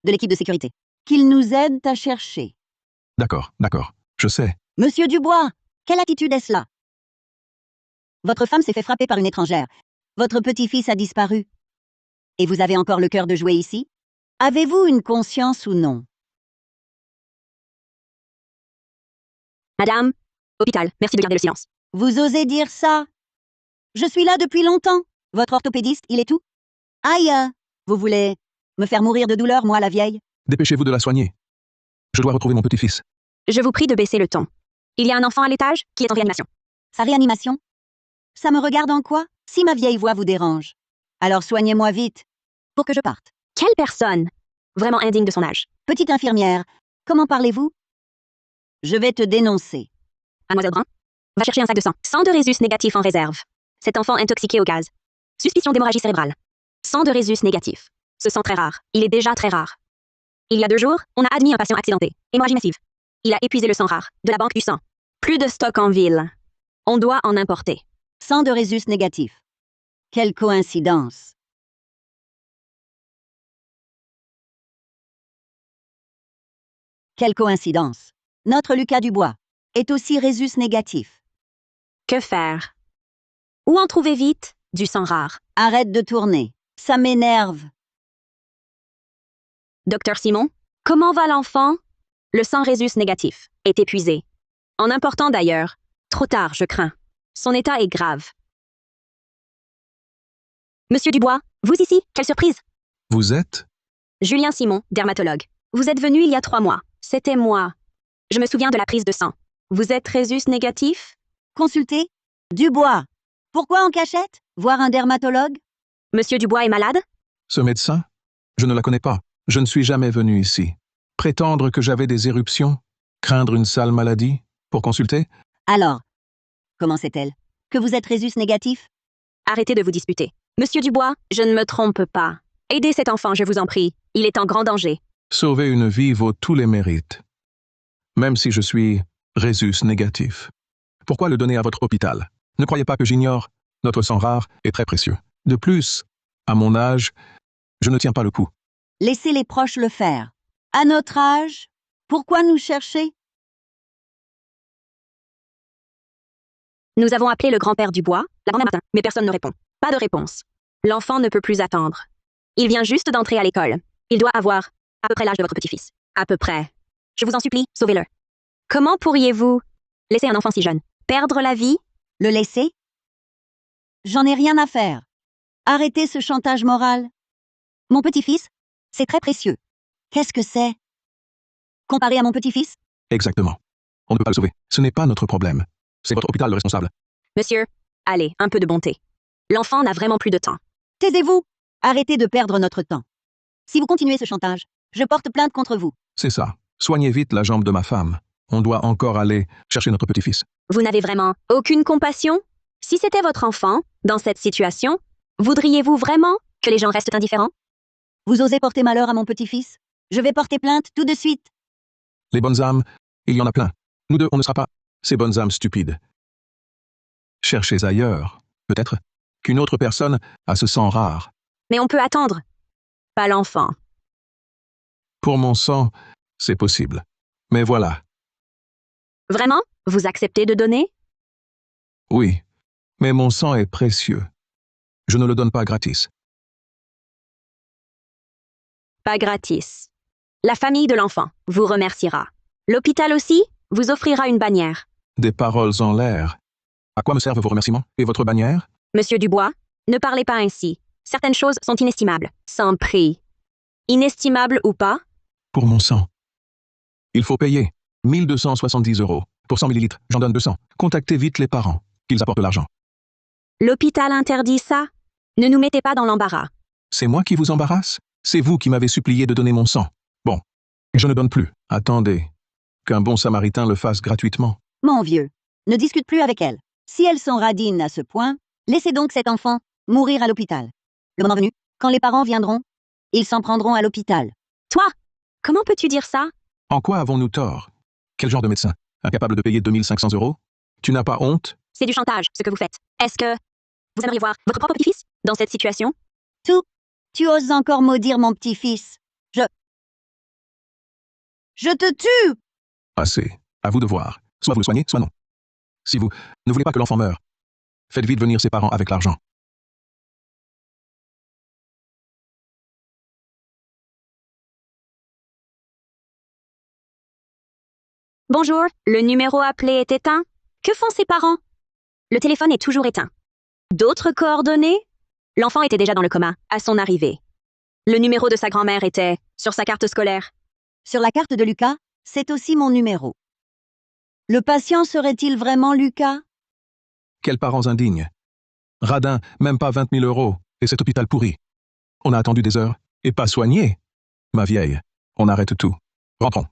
de l'équipe de sécurité qu'ils nous aident à chercher. D'accord, je sais. Monsieur Dubois, quelle attitude est-ce là? Votre femme s'est fait frapper par une étrangère. Votre petit-fils a disparu. Et vous avez encore le cœur de jouer ici? Avez-vous une conscience ou non? Madame, hôpital, merci de garder le silence. Vous osez dire ça? Je suis là depuis longtemps. Votre orthopédiste, il est où? Aïe! Vous voulez me faire mourir de douleur, moi, la vieille? Dépêchez-vous de la soigner. Je dois retrouver mon petit-fils. Je vous prie de baisser le ton. Il y a un enfant à l'étage qui est en réanimation. Sa réanimation? Ça me regarde en quoi? Si ma vieille voix vous dérange. Alors soignez-moi vite, pour que je parte. Quelle personne? Vraiment indigne de son âge. Petite infirmière, comment parlez-vous? Je vais te dénoncer. Mademoiselle Brun, va chercher un sac de sang. Sang de Rhésus négatif en réserve. Cet enfant intoxiqué au gaz. Suspicion d'hémorragie cérébrale. Sang de Rhésus négatif. Ce sang très rare. Il est déjà très rare. Il y a 2 jours, on a admis un patient accidenté. Hémorragie massive. Il a épuisé le sang rare de la banque du sang. Plus de stock en ville. On doit en importer. Sang de Rhésus négatif. Quelle coïncidence. Quelle coïncidence. Notre Lucas Dubois est aussi Rhésus négatif. Que faire? Où en trouver vite du sang rare? Arrête de tourner. Ça m'énerve. Docteur Simon, comment va l'enfant? Le sang Rhésus négatif est épuisé. En important d'ailleurs. Trop tard, je crains. Son état est grave. Monsieur Dubois, vous ici? Quelle surprise! Vous êtes? Julien Simon, dermatologue. Vous êtes venu il y a 3 mois. C'était moi. Je me souviens de la prise de sang. Vous êtes Rhésus négatif? Consultez. Dubois. Pourquoi en cachette? Voir un dermatologue? Monsieur Dubois est malade? Ce médecin? Je ne la connais pas. Je ne suis jamais venu ici. Prétendre que j'avais des éruptions? Craindre une sale maladie? Pour consulter? Alors, comment sait-elle? Que vous êtes Rhésus négatif? Arrêtez de vous disputer. Monsieur Dubois, je ne me trompe pas. Aidez cet enfant, je vous en prie. Il est en grand danger. Sauver une vie vaut tous les mérites. Même si je suis Rhésus négatif. Pourquoi le donner à votre hôpital? Ne croyez pas que j'ignore. Notre sang rare est très précieux. De plus, à mon âge, je ne tiens pas le coup. Laissez les proches le faire. À notre âge, pourquoi nous chercher? Nous avons appelé le grand-père Dubois, la grand-mère Martin, mais personne ne répond. Pas de réponse. L'enfant ne peut plus attendre. Il vient juste d'entrer à l'école. Il doit avoir à peu près l'âge de votre petit-fils. À peu près. Je vous en supplie, sauvez-le. Comment pourriez-vous laisser un enfant si jeune perdre la vie? Le laisser? J'en ai rien à faire. Arrêtez ce chantage moral. Mon petit-fils, c'est très précieux. Qu'est-ce que c'est? Comparé à mon petit-fils? Exactement. On ne peut pas le sauver. Ce n'est pas notre problème. C'est votre hôpital le responsable. Monsieur, allez, un peu de bonté. L'enfant n'a vraiment plus de temps. Taisez-vous. Arrêtez de perdre notre temps. Si vous continuez ce chantage, je porte plainte contre vous. C'est ça. Soignez vite la jambe de ma femme. On doit encore aller chercher notre petit-fils. Vous n'avez vraiment aucune compassion? Si c'était votre enfant, dans cette situation, voudriez-vous vraiment que les gens restent indifférents? Vous osez porter malheur à mon petit-fils? Je vais porter plainte tout de suite. Les bonnes âmes, il y en a plein. Nous deux, on ne sera pas ces bonnes âmes stupides. Cherchez ailleurs, peut-être, qu'une autre personne a ce sang rare. Mais on peut attendre. Pas l'enfant. Pour mon sang, c'est possible. Mais voilà. Vraiment? Vous acceptez de donner? Oui, mais mon sang est précieux. Je ne le donne pas gratis. Pas gratis. La famille de l'enfant vous remerciera. L'hôpital aussi vous offrira une bannière. Des paroles en l'air. À quoi me servent vos remerciements? Et votre bannière? Monsieur Dubois, ne parlez pas ainsi. Certaines choses sont inestimables, sans prix. Inestimables ou pas? Pour mon sang. Il faut payer. 1270 €. Pour 100 millilitres, j'en donne 200. Contactez vite les parents, qu'ils apportent l'argent. L'hôpital interdit ça? Ne nous mettez pas dans l'embarras. C'est moi qui vous embarrasse? C'est vous qui m'avez supplié de donner mon sang. Bon, je ne donne plus. Attendez. Qu'un bon samaritain le fasse gratuitement. Mon vieux, ne discute plus avec elle. Si elles sont radines à ce point, laissez donc cet enfant mourir à l'hôpital. Le moment venu, quand les parents viendront, ils s'en prendront à l'hôpital. Toi, comment peux-tu dire ça? En quoi avons-nous tort? Quel genre de médecin? Incapable de payer 2500 €? Tu n'as pas honte? C'est du chantage, ce que vous faites. Est-ce que vous aimeriez voir votre propre petit-fils dans cette situation? Tu oses encore maudire mon petit-fils. Je te tue! Assez. À vous de voir. Soit vous le soignez, soit non. Si vous ne voulez pas que l'enfant meure, faites vite venir ses parents avec l'argent. Bonjour, le numéro appelé est éteint. Que font ses parents? Le téléphone est toujours éteint. D'autres coordonnées? L'enfant était déjà dans le coma à son arrivée. Le numéro de sa grand-mère était sur sa carte scolaire. Sur la carte de Lucas, c'est aussi mon numéro. Le patient serait-il vraiment Lucas? Quels parents indignes. Radin, même pas 20 000 €, et cet hôpital pourri. On a attendu des heures, et pas soigné. Ma vieille, on arrête tout. Rentrons.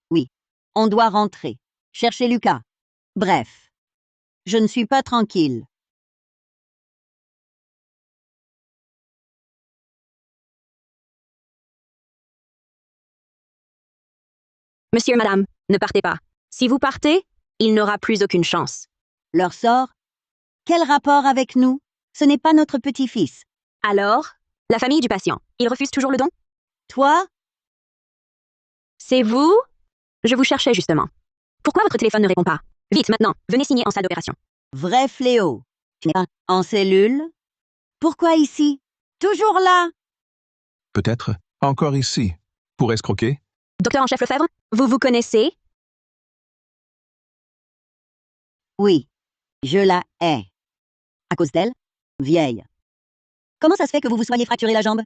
Oui, on doit rentrer. Chercher Lucas. Bref, je ne suis pas tranquille. Monsieur et madame, ne partez pas. Si vous partez, il n'aura plus aucune chance. Leur sort? Quel rapport avec nous? Ce n'est pas notre petit-fils. Alors, la famille du patient, il refuse toujours le don? Toi? C'est vous? Je vous cherchais justement. Pourquoi votre téléphone ne répond pas? Vite, maintenant, venez signer en salle d'opération. Vrai fléau. Tu n'es pas en cellule? Pourquoi ici? Toujours là? Peut-être encore ici. Pour escroquer? Docteur en chef Lefebvre, vous vous connaissez? Oui, je la hais. À cause d'elle? Vieille. Comment ça se fait que vous vous soyez fracturé la jambe?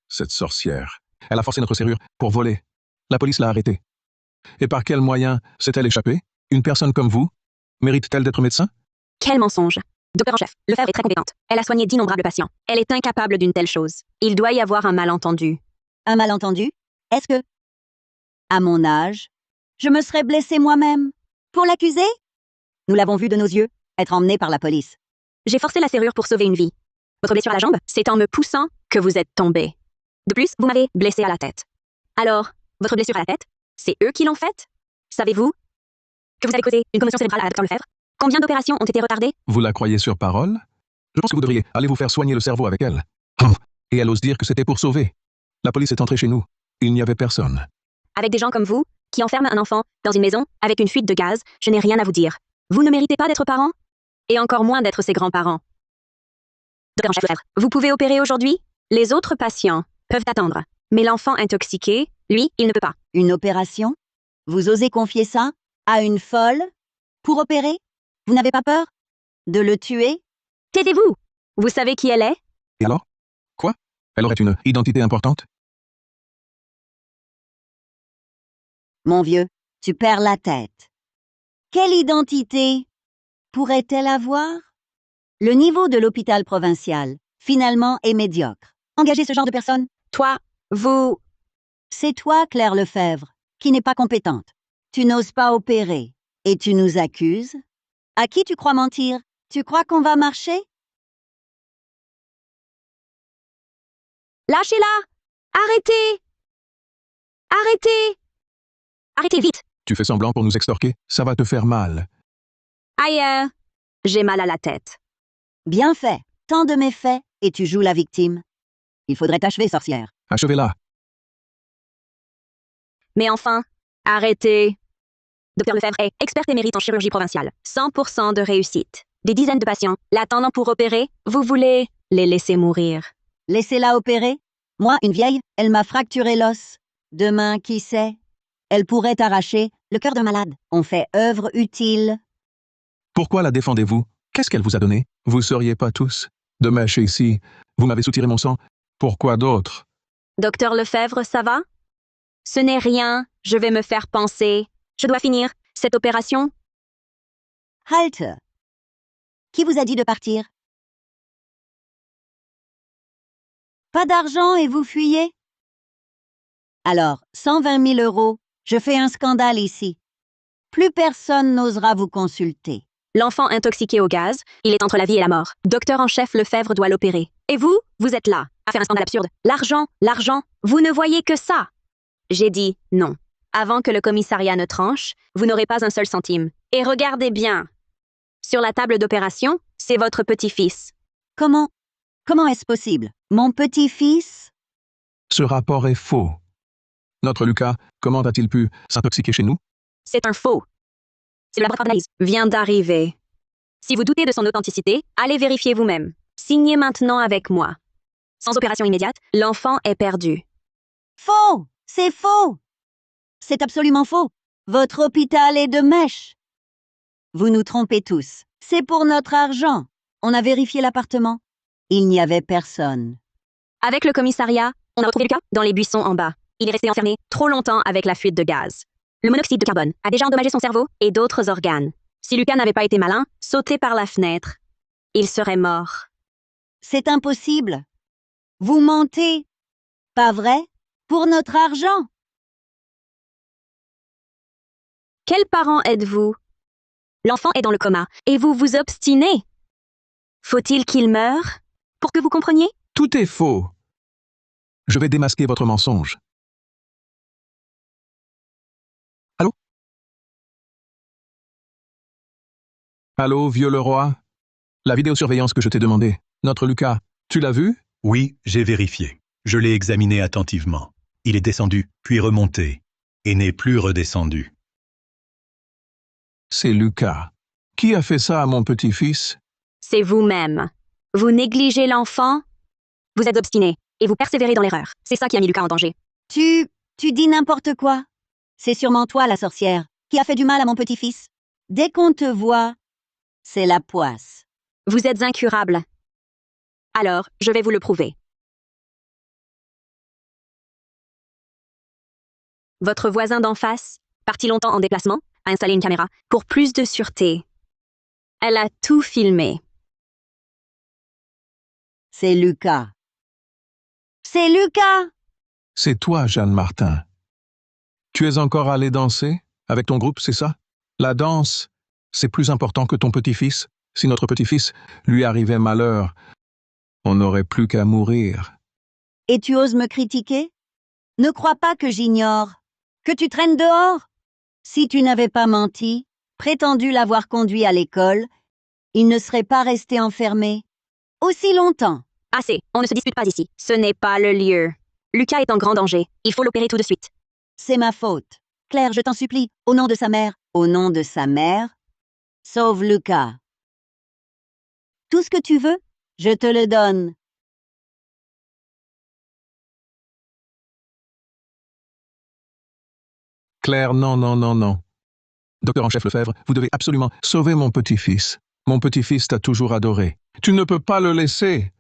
Cette sorcière. Elle a forcé notre serrure pour voler. La police l'a arrêtée. Et par quel moyen s'est-elle échappée? Une personne comme vous mérite-t-elle d'être médecin? Quel mensonge! Docteur en chef, Lefebvre est très compétente. Elle a soigné d'innombrables patients. Elle est incapable d'une telle chose. Il doit y avoir un malentendu. Un malentendu? Est-ce que, à mon âge, je me serais blessé moi-même? Pour l'accuser? Nous l'avons vu de nos yeux, être emmené par la police. J'ai forcé la serrure pour sauver une vie. Votre blessure à la jambe, c'est en me poussant que vous êtes tombé. De plus, vous m'avez blessé à la tête. Alors, votre blessure à la tête, c'est eux qui l'ont faite? Savez-vous que vous avez causé une commotion cérébrale à Dr Lefebvre? Combien d'opérations ont été retardées? Vous la croyez sur parole? Je pense que vous devriez aller vous faire soigner le cerveau avec elle. Oh, et elle ose dire que c'était pour sauver. La police est entrée chez nous. Il n'y avait personne. Avec des gens comme vous, qui enferment un enfant dans une maison avec une fuite de gaz, je n'ai rien à vous dire. Vous ne méritez pas d'être parent? Et encore moins d'être ses grands-parents. Docteur en chef Lefebvre, vous pouvez opérer aujourd'hui? Les autres patients peuvent attendre. Mais l'enfant intoxiqué, lui, il ne peut pas. Une opération? Vous osez confier ça à une folle? Pour opérer? Vous n'avez pas peur de le tuer? Taisez-vous! Vous savez qui elle est? Et alors? Quoi? Elle aurait une identité importante? Mon vieux, tu perds la tête. Quelle identité pourrait-elle avoir? Le niveau de l'hôpital provincial, finalement, est médiocre. Engager ce genre de personne? Toi, vous... C'est toi, Claire Lefebvre, qui n'est pas compétente. Tu n'oses pas opérer. Et tu nous accuses? À qui tu crois mentir? Tu crois qu'on va marcher? Lâchez-la! Arrêtez! Arrêtez! Arrêtez vite! Tu fais semblant pour nous extorquer? Ça va te faire mal. Aïe, j'ai mal à la tête. Bien fait. Tant de méfaits, et tu joues la victime. Il faudrait t'achever, sorcière. Achevez-la. Mais enfin, arrêtez! Docteur Lefebvre est expert émérite en chirurgie provinciale. 100% de réussite. Des dizaines de patients l'attendant pour opérer. Vous voulez les laisser mourir. Laissez-la opérer. Moi, une vieille, elle m'a fracturé l'os. Demain, qui sait? Elle pourrait arracher le cœur d'un malade. On fait œuvre utile. Pourquoi la défendez-vous? Qu'est-ce qu'elle vous a donné? Vous seriez pas tous de mèche ici. Vous m'avez soutiré mon sang. Pourquoi d'autres? Docteur Lefebvre, ça va? Ce n'est rien. Je vais me faire penser. Je dois finir cette opération. Halte. Qui vous a dit de partir? Pas d'argent et vous fuyez? Alors, 120 000 € Je fais un scandale ici. Plus personne n'osera vous consulter. L'enfant intoxiqué au gaz, il est entre la vie et la mort. Docteur en chef Lefebvre doit l'opérer. Et vous êtes là, à faire un scandale absurde. L'argent, vous ne voyez que ça. J'ai dit non. Avant que le commissariat ne tranche, vous n'aurez pas un seul centime. Et regardez bien. Sur la table d'opération, c'est votre petit-fils. Comment est-ce possible? Mon petit-fils? Ce rapport est faux. Notre Lucas, comment a-t-il pu s'intoxiquer chez nous? C'est un faux. C'est le laboratoire d'analyse. Vient d'arriver. Si vous doutez de son authenticité, allez vérifier vous-même. Signez maintenant avec moi. Sans opération immédiate, l'enfant est perdu. Faux! C'est faux! C'est absolument faux. Votre hôpital est de mèche. Vous nous trompez tous. C'est pour notre argent. On a vérifié l'appartement. Il n'y avait personne. Avec le commissariat, on a retrouvé Lucas dans les buissons en bas. Il est resté enfermé trop longtemps avec la fuite de gaz. Le monoxyde de carbone a déjà endommagé son cerveau et d'autres organes. Si Lucas n'avait pas été malin, sauté par la fenêtre, il serait mort. C'est impossible. Vous mentez. Pas vrai? Pour notre argent. Quels parents êtes-vous? L'enfant est dans le coma et vous vous obstinez. Faut-il qu'il meure? Pour que vous compreniez? Tout est faux. Je vais démasquer votre mensonge. Allô? Allô, vieux le roi? La vidéosurveillance que je t'ai demandée. Notre Lucas, tu l'as vu? Oui, j'ai vérifié. Je l'ai examiné attentivement. Il est descendu, puis remonté, et n'est plus redescendu. C'est Lucas. Qui a fait ça à mon petit-fils? C'est vous-même. Vous négligez l'enfant? Vous êtes obstiné et vous persévérez dans l'erreur. C'est ça qui a mis Lucas en danger. Tu dis n'importe quoi. C'est sûrement toi, la sorcière, qui a fait du mal à mon petit-fils. Dès qu'on te voit, c'est la poisse. Vous êtes incurable. Alors, je vais vous le prouver. Votre voisin d'en face, parti longtemps en déplacement, a installé une caméra pour plus de sûreté. Elle a tout filmé. C'est Lucas. C'est Lucas! C'est toi, Jeanne Martin. Tu es encore allé danser avec ton groupe, c'est ça? La danse, c'est plus important que ton petit-fils. Si notre petit-fils lui arrivait malheur, on n'aurait plus qu'à mourir. Et tu oses me critiquer? Ne crois pas que j'ignore, que tu traînes dehors. Si tu n'avais pas menti, prétendu l'avoir conduit à l'école, il ne serait pas resté enfermé aussi longtemps. Assez, on ne se dispute pas ici. Ce n'est pas le lieu. Lucas est en grand danger. Il faut l'opérer tout de suite. C'est ma faute. Claire, je t'en supplie, au nom de sa mère. Au nom de sa mère, sauve Lucas. Tout ce que tu veux, je te le donne. Claire, non, non, non, non. Docteur en chef Lefebvre, vous devez absolument sauver mon petit-fils. Mon petit-fils t'a toujours adoré. Tu ne peux pas le laisser.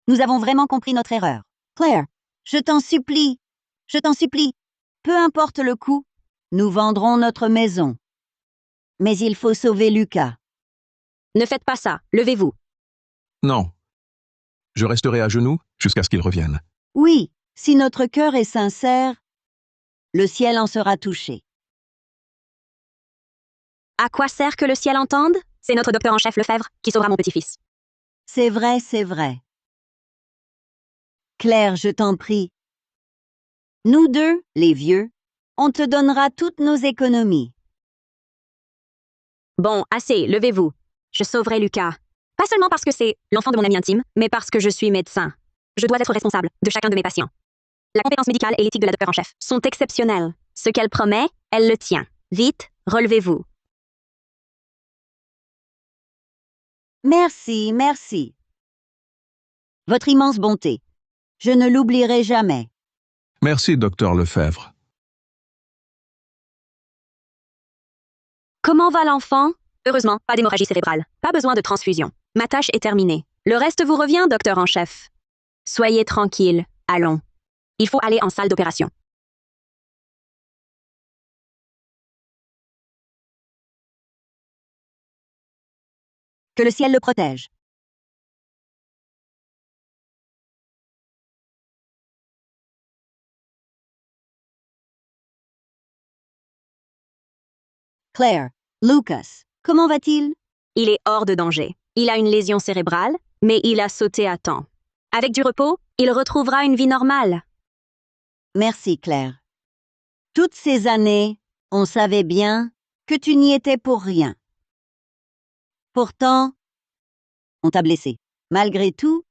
Nous avons vraiment compris notre erreur. Claire, je t'en supplie. Je t'en supplie. Peu importe le coût, nous vendrons notre maison. Mais il faut sauver Lucas. Ne faites pas ça. Levez-vous. Non. Je resterai à genoux jusqu'à ce qu'il revienne. Oui, si notre cœur est sincère, le ciel en sera touché. À quoi sert que le ciel entende? C'est notre docteur en chef Lefebvre qui sauvera mon petit-fils. C'est vrai, c'est vrai. Claire, je t'en prie. Nous deux, les vieux, on te donnera toutes nos économies. Bon, assez, levez-vous. Je sauverai Lucas. Pas seulement parce que c'est l'enfant de mon ami intime, mais parce que je suis médecin. Je dois être responsable de chacun de mes patients. La compétence médicale et l'éthique de la docteure en chef sont exceptionnelles. Ce qu'elle promet, elle le tient. Vite, relevez-vous. Merci, merci. Votre immense bonté. Je ne l'oublierai jamais. Merci, docteur Lefebvre. Comment va l'enfant? Heureusement, pas d'hémorragie cérébrale. Pas besoin de transfusion. Ma tâche est terminée. Le reste vous revient, docteur en chef. Soyez tranquille. Allons. Il faut aller en salle d'opération. Que le ciel le protège. Claire, Lucas, comment va-t-il? Il est hors de danger. Il a une lésion cérébrale, mais il a sauté à temps. Avec du repos, il retrouvera une vie normale. Merci, Claire. Toutes ces années, on savait bien que tu n'y étais pour rien. Pourtant, on t'a blessé. Malgré tout,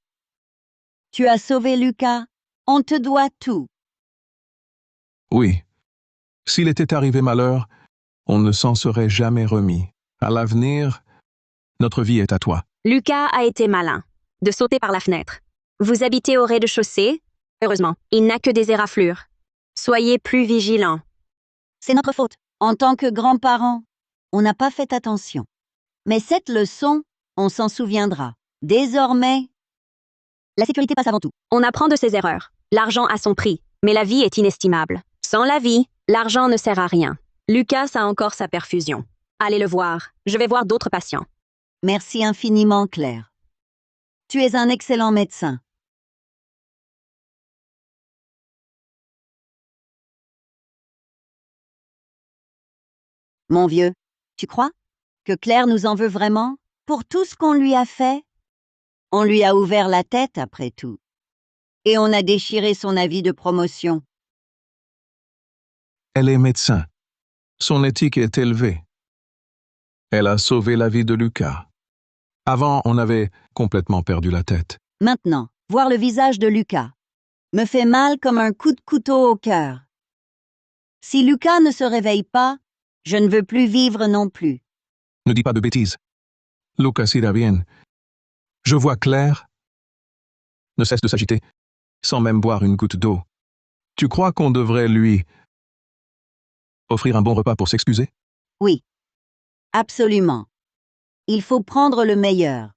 tu as sauvé Lucas. On te doit tout. Oui. S'il était arrivé malheur, on ne s'en serait jamais remis. À l'avenir, notre vie est à toi. Lucas a été malin. De sauter par la fenêtre. Vous habitez au rez-de-chaussée? Heureusement, il n'a que des éraflures. Soyez plus vigilants. C'est notre faute. En tant que grands-parents, on n'a pas fait attention. Mais cette leçon, on s'en souviendra. Désormais, la sécurité passe avant tout. On apprend de ses erreurs. L'argent a son prix, mais la vie est inestimable. Sans la vie, l'argent ne sert à rien. Lucas a encore sa perfusion. Allez le voir. Je vais voir d'autres patients. Merci infiniment, Claire. Tu es un excellent médecin. Mon vieux, tu crois que Claire nous en veut vraiment pour tout ce qu'on lui a fait? On lui a ouvert la tête après tout. Et on a déchiré son avis de promotion. Elle est médecin. Son éthique est élevée. Elle a sauvé la vie de Lucas. Avant, on avait complètement perdu la tête. Maintenant, voir le visage de Lucas me fait mal comme un coup de couteau au cœur. Si Lucas ne se réveille pas, je ne veux plus vivre non plus. Ne dis pas de bêtises. Lucas ira bien. Je vois Claire ne cesse de s'agiter, sans même boire une goutte d'eau. Tu crois qu'on devrait lui offrir un bon repas pour s'excuser? Oui, absolument. Il faut prendre le meilleur.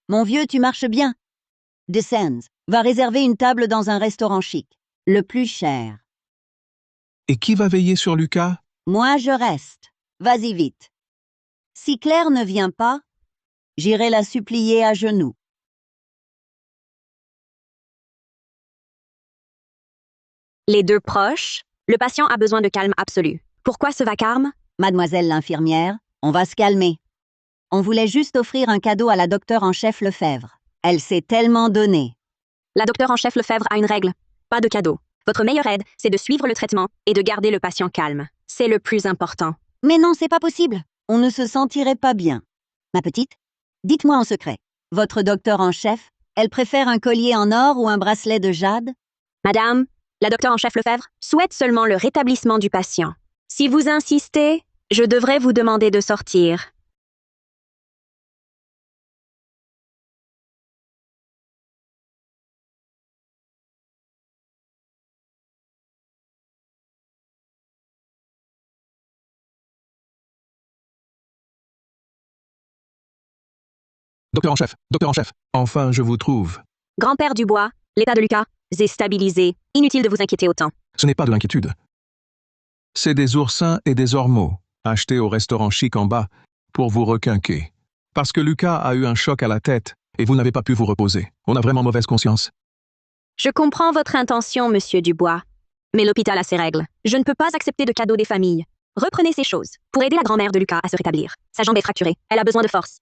Mon vieux, tu marches bien. Descends va réserver une table dans un restaurant chic, le plus cher. Et qui va veiller sur Lucas? Moi, je reste. Vas-y vite. Si Claire ne vient pas, j'irai la supplier à genoux. Les deux proches. Le patient a besoin de calme absolu. Pourquoi ce vacarme? Mademoiselle l'infirmière, on va se calmer. On voulait juste offrir un cadeau à la docteure en chef Lefebvre. Elle s'est tellement donnée. La docteure en chef Lefebvre a une règle. Pas de cadeau. Votre meilleure aide, c'est de suivre le traitement et de garder le patient calme. C'est le plus important. Mais non, c'est pas possible. On ne se sentirait pas bien. Ma petite, dites-moi en secret. Votre docteur en chef, elle préfère un collier en or ou un bracelet de jade? Madame, la docteure en chef Lefebvre souhaite seulement le rétablissement du patient. Si vous insistez, je devrais vous demander de sortir. Docteur en chef, docteur en chef. Enfin, je vous trouve. Grand-père Dubois, l'état de Lucas est stabilisé. Inutile de vous inquiéter autant. Ce n'est pas de l'inquiétude. C'est des oursins et des ormeaux, achetés au restaurant chic en bas, pour vous requinquer. Parce que Lucas a eu un choc à la tête, et vous n'avez pas pu vous reposer. On a vraiment mauvaise conscience. Je comprends votre intention, monsieur Dubois. Mais l'hôpital a ses règles. Je ne peux pas accepter de cadeaux des familles. Reprenez ces choses pour aider la grand-mère de Lucas à se rétablir. Sa jambe est fracturée. Elle a besoin de force.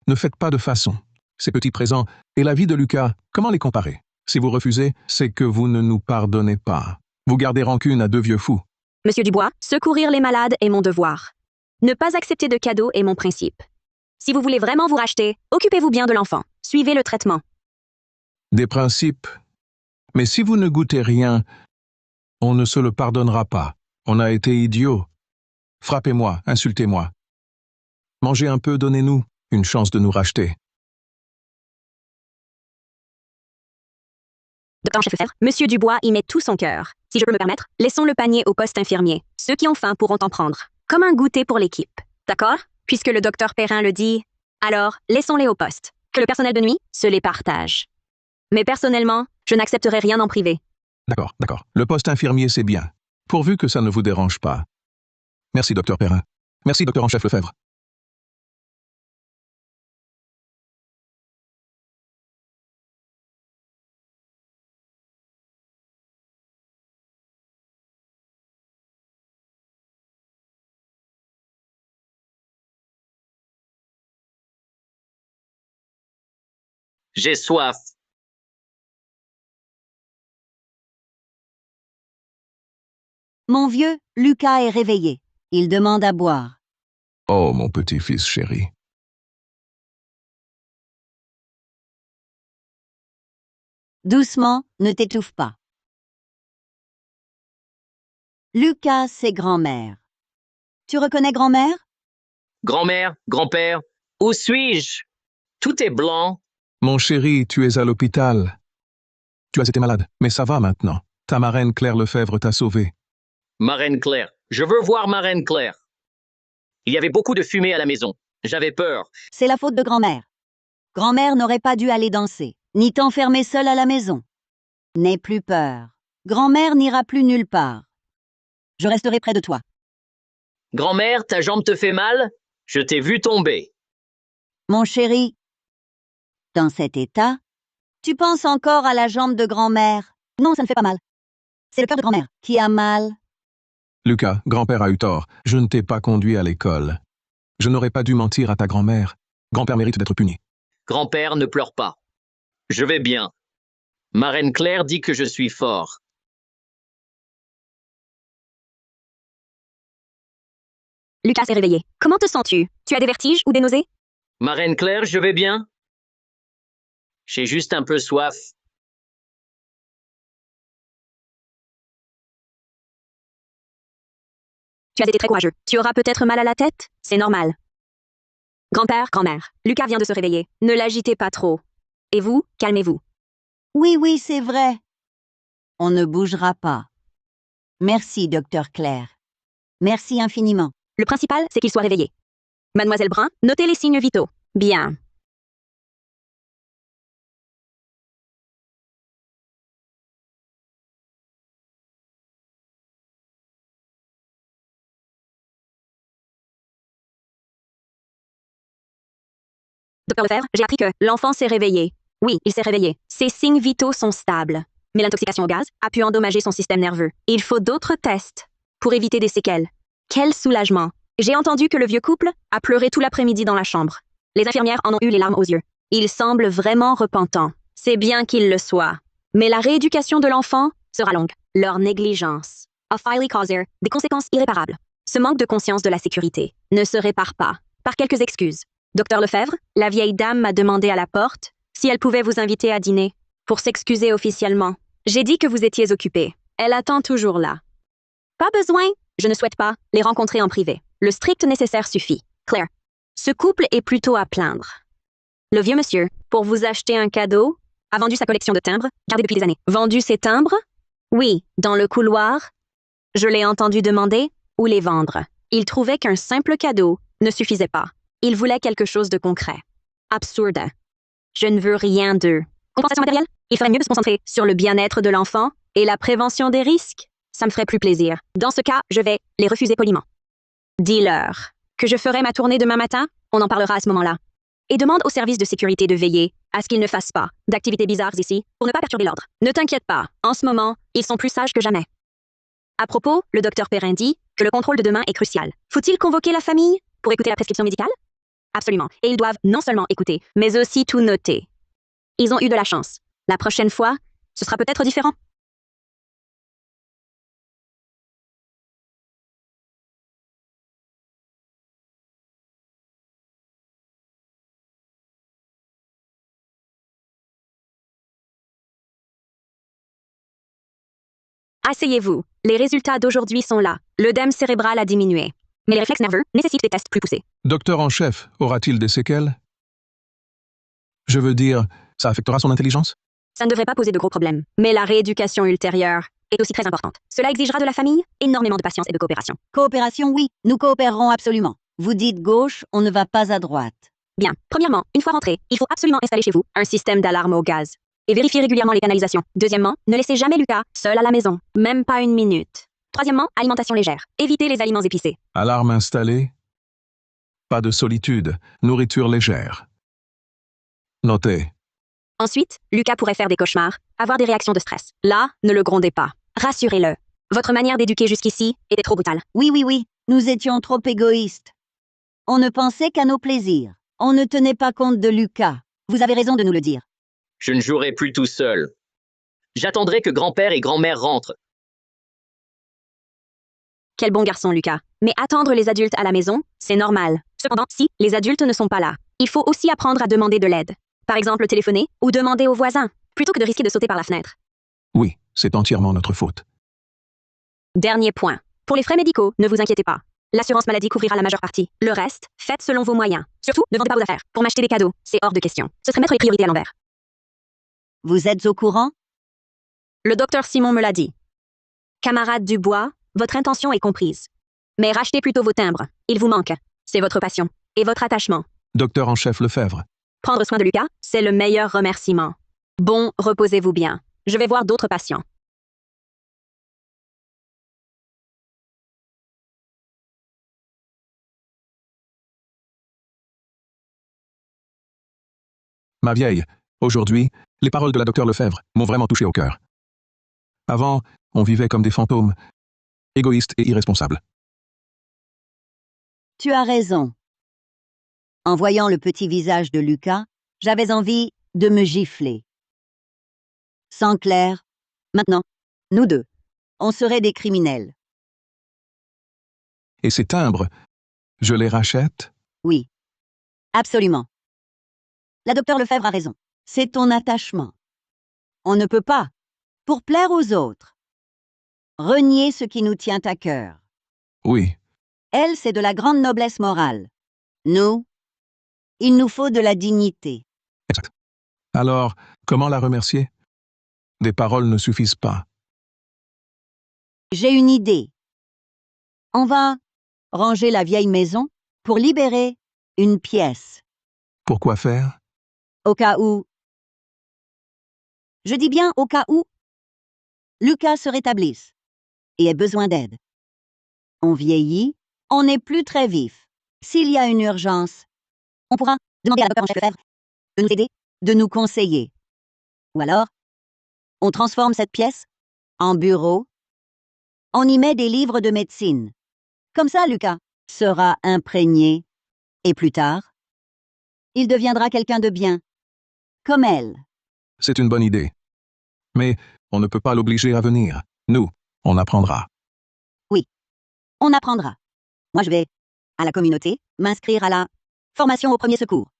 Ne faites pas de façon. Ces petits présents et la vie de Lucas, comment les comparer? Si vous refusez, c'est que vous ne nous pardonnez pas. Vous gardez rancune à deux vieux fous. Monsieur Dubois, secourir les malades est mon devoir. Ne pas accepter de cadeaux est mon principe. Si vous voulez vraiment vous racheter, occupez-vous bien de l'enfant. Suivez le traitement. Des principes. Mais si vous ne goûtez rien, on ne se le pardonnera pas. On a été idiots. Frappez-moi, insultez-moi. Mangez un peu, donnez-nous une chance de nous racheter. Docteur en chef Lefebvre, monsieur Dubois y met tout son cœur. Si je peux me permettre, laissons le panier au poste infirmier. Ceux qui ont faim pourront en prendre. Comme un goûter pour l'équipe. D'accord? Puisque le docteur Perrin le dit, alors laissons-les au poste. Que le personnel de nuit se les partage. Mais personnellement, je n'accepterai rien en privé. D'accord, d'accord. Le poste infirmier, c'est bien. Pourvu que ça ne vous dérange pas. Merci, docteur Perrin. Merci, docteur en chef Lefebvre. J'ai soif. Mon vieux, Lucas est réveillé. Il demande à boire. Oh, mon petit-fils chéri. Doucement, ne t'étouffe pas. Lucas, c'est grand-mère. Tu reconnais grand-mère? Grand-mère, grand-père, où suis-je? Tout est blanc. Mon chéri, tu es à l'hôpital. Tu as été malade, mais ça va maintenant. Ta marraine Claire Lefebvre t'a sauvé. Marraine Claire. Je veux voir Marraine Claire. Il y avait beaucoup de fumée à la maison. J'avais peur. C'est la faute de grand-mère. Grand-mère n'aurait pas dû aller danser, ni t'enfermer seule à la maison. N'aie plus peur. Grand-mère n'ira plus nulle part. Je resterai près de toi. Grand-mère, ta jambe te fait mal? Je t'ai vu tomber. Mon chéri, dans cet état, tu penses encore à la jambe de grand-mère? Non, ça ne fait pas mal. C'est le cœur de grand-mère qui a mal. Lucas, grand-père a eu tort. Je ne t'ai pas conduit à l'école. Je n'aurais pas dû mentir à ta grand-mère. Grand-père mérite d'être puni. Grand-père, ne pleure pas. Je vais bien. Marraine Claire dit que je suis fort. Lucas s'est réveillé. Comment te sens-tu? Tu as des vertiges ou des nausées? Marraine Claire, je vais bien? J'ai juste un peu soif. Tu as été très courageux. Tu auras peut-être mal à la tête? C'est normal. Grand-père, grand-mère, Lucas vient de se réveiller. Ne l'agitez pas trop. Et vous, calmez-vous. Oui, oui, c'est vrai. On ne bougera pas. Merci, docteur Claire. Merci infiniment. Le principal, c'est qu'il soit réveillé. Mademoiselle Brun, notez les signes vitaux. Bien. Docteur Lefebvre, j'ai appris que l'enfant s'est réveillé. Oui, il s'est réveillé. Ses signes vitaux sont stables. Mais l'intoxication au gaz a pu endommager son système nerveux. Il faut d'autres tests pour éviter des séquelles. Quel soulagement. J'ai entendu que le vieux couple a pleuré tout l'après-midi dans la chambre. Les infirmières en ont eu les larmes aux yeux. Il semble vraiment repentant. C'est bien qu'il le soit. Mais la rééducation de l'enfant sera longue. Leur négligence a failli causer des conséquences irréparables. Ce manque de conscience de la sécurité ne se répare pas par quelques excuses. Docteur Lefebvre, la vieille dame m'a demandé à la porte si elle pouvait vous inviter à dîner pour s'excuser officiellement. J'ai dit que vous étiez occupé. Elle attend toujours là. Pas besoin. Je ne souhaite pas les rencontrer en privé. Le strict nécessaire suffit. Claire, ce couple est plutôt à plaindre. Le vieux monsieur, pour vous acheter un cadeau, a vendu sa collection de timbres, gardée depuis des années. Vendu ses timbres? Oui, dans le couloir. Je l'ai entendu demander où les vendre. Il trouvait qu'un simple cadeau ne suffisait pas. Il voulait quelque chose de concret. Absurde. Je ne veux rien d'eux. Compensation matérielle? Il ferait mieux de se concentrer sur le bien-être de l'enfant et la prévention des risques. Ça me ferait plus plaisir. Dans ce cas, je vais les refuser poliment. Dis-leur que je ferai ma tournée demain matin, on en parlera à ce moment-là. Et demande au service de sécurité de veiller à ce qu'ils ne fassent pas d'activités bizarres ici pour ne pas perturber l'ordre. Ne t'inquiète pas, en ce moment, ils sont plus sages que jamais. À propos, le docteur Perrin dit que le contrôle de demain est crucial. Faut-il convoquer la famille pour écouter la prescription médicale? Absolument. Et ils doivent non seulement écouter, mais aussi tout noter. Ils ont eu de la chance. La prochaine fois, ce sera peut-être différent. Asseyez-vous. Les résultats d'aujourd'hui sont là. L'œdème cérébral a diminué. Mais les réflexes nerveux nécessitent des tests plus poussés. Docteur en chef, aura-t-il des séquelles? Je veux dire, ça affectera son intelligence? Ça ne devrait pas poser de gros problèmes. Mais la rééducation ultérieure est aussi très importante. Cela exigera de la famille énormément de patience et de coopération. Coopération, oui, nous coopérerons absolument. Vous dites gauche, on ne va pas à droite. Bien. Premièrement, une fois rentré, il faut absolument installer chez vous un système d'alarme au gaz. Et vérifier régulièrement les canalisations. Deuxièmement, ne laissez jamais Lucas seul à la maison. Même pas une minute. Troisièmement, alimentation légère. Évitez les aliments épicés. Alarme installée. Pas de solitude. Nourriture légère. Notez. Ensuite, Lucas pourrait faire des cauchemars, avoir des réactions de stress. Là, ne le grondez pas. Rassurez-le. Votre manière d'éduquer jusqu'ici était trop brutale. Oui, oui, oui, nous étions trop égoïstes. On ne pensait qu'à nos plaisirs. On ne tenait pas compte de Lucas. Vous avez raison de nous le dire. Je ne jouerai plus tout seul. J'attendrai que grand-père et grand-mère rentrent. Quel bon garçon, Lucas. Mais attendre les adultes à la maison, c'est normal. Cependant, si les adultes ne sont pas là, il faut aussi apprendre à demander de l'aide. Par exemple, téléphoner ou demander aux voisins, plutôt que de risquer de sauter par la fenêtre. Oui, c'est entièrement notre faute. Dernier point. Pour les frais médicaux, ne vous inquiétez pas. L'assurance maladie couvrira la majeure partie. Le reste, faites selon vos moyens. Surtout, ne vendez pas vos affaires. Pour m'acheter des cadeaux, c'est hors de question. Ce serait mettre les priorités à l'envers. Vous êtes au courant? Le docteur Simon me l'a dit. Camarade Dubois, votre intention est comprise. Mais rachetez plutôt vos timbres. Il vous manque. C'est votre passion et votre attachement. Docteur en chef Lefebvre. Prendre soin de Lucas, c'est le meilleur remerciement. Bon, reposez-vous bien. Je vais voir d'autres patients. Ma vieille, aujourd'hui, les paroles de la docteur Lefebvre m'ont vraiment touché au cœur. Avant, on vivait comme des fantômes, égoïstes et irresponsables. Tu as raison. En voyant le petit visage de Lucas, j'avais envie de me gifler. Sans Claire, maintenant, nous deux, on serait des criminels. Et ces timbres, je les rachète? Oui, absolument. La docteure Lefebvre a raison. C'est ton attachement. On ne peut pas, pour plaire aux autres, renier ce qui nous tient à cœur. Oui, Elle, c'est de la grande noblesse morale. Nous, il nous faut de la dignité. exact. Alors, comment la remercier? Des paroles ne suffisent pas. J'ai une idée. On va ranger la vieille maison pour libérer une pièce, Pourquoi faire? au cas où... Je dis bien au cas où Lucas se rétablisse et ait besoin d'aide. On vieillit, on n'est plus très vif. S'il y a une urgence, on pourra demander à la docteure en chef Lefebvre de nous aider, de nous conseiller. Ou alors, on transforme cette pièce en bureau, on y met des livres de médecine. Comme ça, Lucas sera imprégné. Et plus tard, il deviendra quelqu'un de bien, comme elle. C'est une bonne idée. Mais on ne peut pas l'obliger à venir. Nous, on apprendra. On apprendra. Moi, je vais à la communauté, m'inscrire à la formation au premier secours.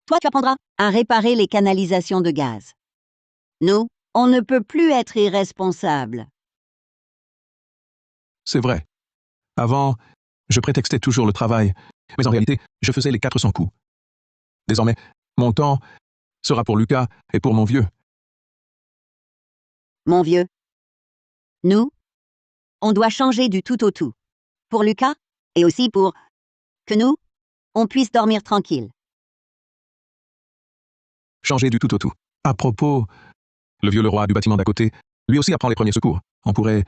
Toi, tu apprendras à réparer les canalisations de gaz. Nous, on ne peut plus être irresponsables. C'est vrai. Avant, je prétextais toujours le travail, mais en réalité, je faisais les 400 coups. Désormais, mon temps sera pour Lucas et pour mon vieux. Mon vieux. Nous, on doit changer du tout au tout. Pour Lucas, et aussi pour que nous, on puisse dormir tranquille. Changer du tout au tout. À propos, le vieux Leroy du bâtiment d'à côté, lui aussi apprend les premiers secours. On pourrait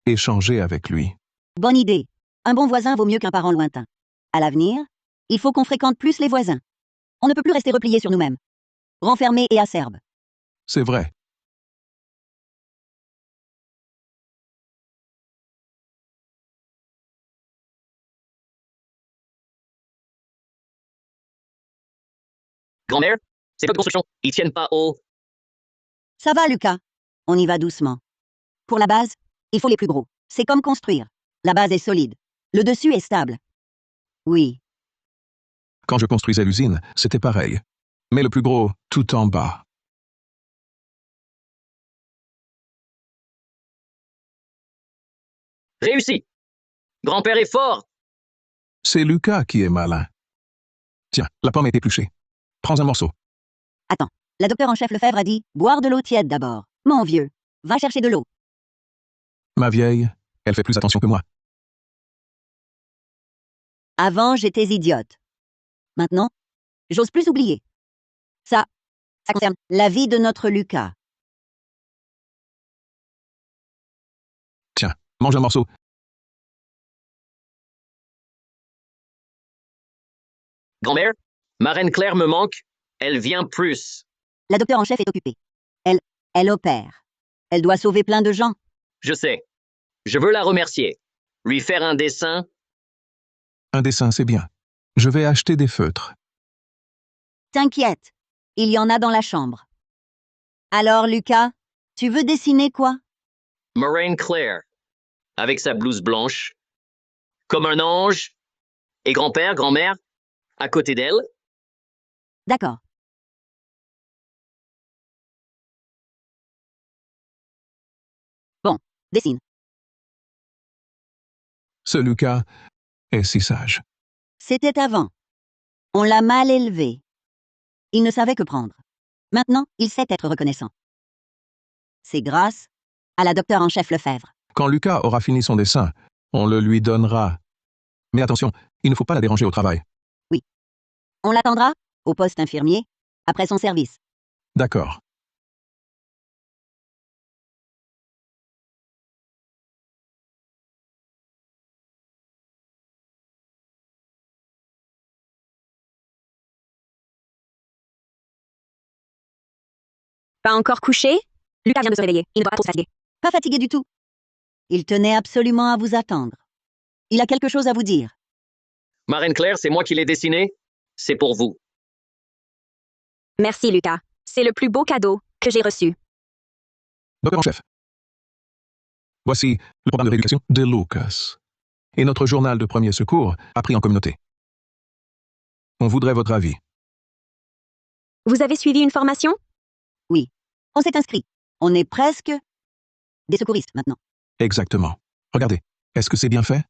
échanger avec lui. Bonne idée. Un bon voisin vaut mieux qu'un parent lointain. À l'avenir, il faut qu'on fréquente plus les voisins. On ne peut plus rester repliés sur nous-mêmes, renfermés et acerbes. C'est vrai. Grand-mère, ces pots de construction, ils tiennent pas haut. Ça va, Lucas. On y va doucement. Pour la base, il faut les plus gros. C'est comme construire. La base est solide. Le dessus est stable. Oui, Quand je construisais l'usine, c'était pareil. Mais le plus gros, tout en bas. Réussi. Grand-père est fort. C'est Lucas qui est malin. Tiens, la pomme est épluchée. Prends un morceau. attends. La docteure en chef Lefebvre a dit boire de l'eau tiède d'abord. Mon vieux, va chercher de l'eau. Ma vieille, elle fait plus attention que moi. Avant, j'étais idiote. Maintenant, j'ose plus oublier. Ça concerne la vie de notre Lucas. Tiens, mange un morceau. Grand-mère, ma reine Claire me manque. Elle vient plus. La docteure en chef est occupée. Elle opère. Elle doit sauver plein de gens. Je sais. Je veux la remercier. Lui faire un dessin. Un dessin, c'est bien. Je vais acheter des feutres. T'inquiète, il y en a dans la chambre. Alors, Lucas, tu veux dessiner quoi? Moraine Claire, avec sa blouse blanche, comme un ange, et grand-père, grand-mère, à côté d'elle. D'accord. Bon, dessine. Ce Lucas est si sage. C'était avant. On l'a mal élevé. Il ne savait que prendre. Maintenant, il sait être reconnaissant. C'est grâce à la docteure en chef Lefebvre. Quand Lucas aura fini son dessin, on le lui donnera. Mais attention, il ne faut pas la déranger au travail. On l'attendra au poste infirmier après son service. D'accord. Pas encore couché? Lucas vient de se réveiller. Il ne doit pas trop se fatiguer. Pas fatigué du tout. Il tenait absolument à vous attendre. Il a quelque chose à vous dire. Moraine Claire, c'est moi qui l'ai dessiné. C'est pour vous. Merci, Lucas. C'est le plus beau cadeau que j'ai reçu. Docteur en chef. Voici le programme de rééducation de Lucas. Et notre journal de premier secours appris en communauté. On voudrait votre avis. Vous avez suivi une formation? Oui. On s'est inscrit. On est presque des secouristes maintenant. Exactement. Regardez, est-ce que c'est bien fait?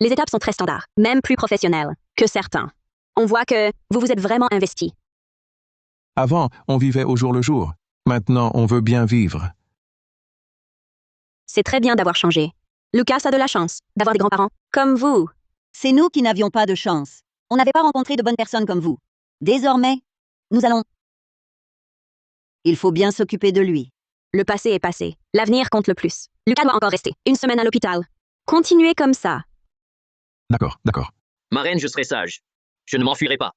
Les étapes sont très standards, même plus professionnelles que certains. On voit que vous vous êtes vraiment investi. Avant, on vivait au jour le jour. Maintenant, on veut bien vivre. C'est très bien d'avoir changé. Lucas a de la chance d'avoir des grands-parents comme vous. C'est nous qui n'avions pas de chance. On n'avait pas rencontré de bonnes personnes comme vous. Désormais, nous allons... Il faut bien s'occuper de lui. Le passé est passé. L'avenir compte le plus. Lucas doit encore rester une semaine à l'hôpital. Continuez comme ça. D'accord, d'accord. Marraine, je serai sage. Je ne m'enfuirai pas.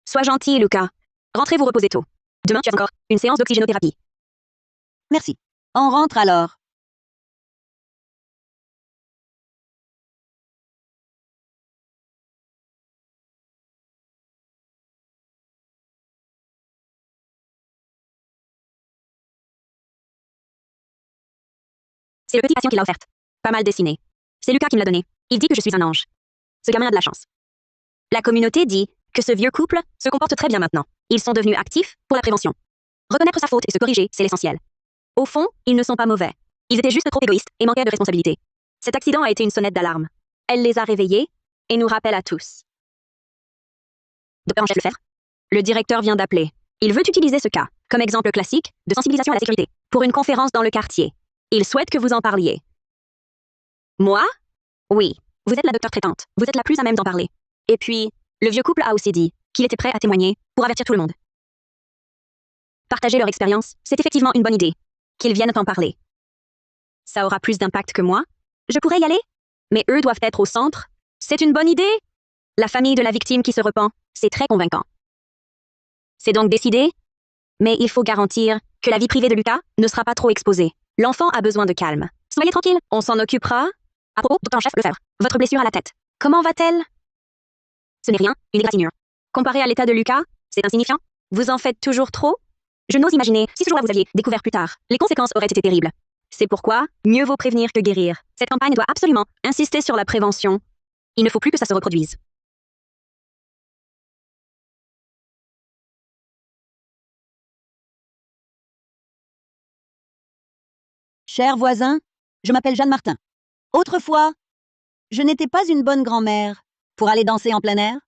Sois gentil, Lucas. Rentrez vous reposer tôt. Demain, tu as encore une séance d'oxygénothérapie. Merci. On rentre alors. C'est le petit patient qui l'a offerte. Pas mal dessiné. C'est Lucas qui me l'a donné. Il dit que je suis un ange. Ce gamin a de la chance. La communauté dit que ce vieux couple se comporte très bien maintenant. Ils sont devenus actifs pour la prévention. Reconnaître sa faute et se corriger, c'est l'essentiel. Au fond, ils ne sont pas mauvais. Ils étaient juste trop égoïstes et manquaient de responsabilité. Cet accident a été une sonnette d'alarme. Elle les a réveillés et nous rappelle à tous. Docteur en chef Lefebvre, le directeur vient d'appeler. Il veut utiliser ce cas comme exemple classique de sensibilisation à la sécurité pour une conférence dans le quartier. Il souhaite que vous en parliez. Moi? Oui. Vous êtes la docteure traitante. Vous êtes la plus à même d'en parler. Et puis, le vieux couple a aussi dit qu'il était prêt à témoigner pour avertir tout le monde. Partager leur expérience, c'est effectivement une bonne idée. Qu'ils viennent en parler. Ça aura plus d'impact que moi. Je pourrais y aller. Mais eux doivent être au centre. C'est une bonne idée. La famille de la victime qui se repent, c'est très convaincant. C'est donc décidé. Mais il faut garantir que la vie privée de Lucas ne sera pas trop exposée. L'enfant a besoin de calme. Soyez tranquille, on s'en occupera. À propos, docteur en chef Lefebvre, votre blessure à la tête, comment va-t-elle? Ce n'est rien, une égratignure. Comparé à l'état de Lucas, c'est insignifiant. Vous en faites toujours trop? Je n'ose imaginer si ce jour-là vous aviez découvert plus tard. Les conséquences auraient été terribles. C'est pourquoi, mieux vaut prévenir que guérir. Cette campagne doit absolument insister sur la prévention. Il ne faut plus que ça se reproduise. Cher voisin, je m'appelle Jeanne Martin. Autrefois, je n'étais pas une bonne grand-mère pour aller danser en plein air.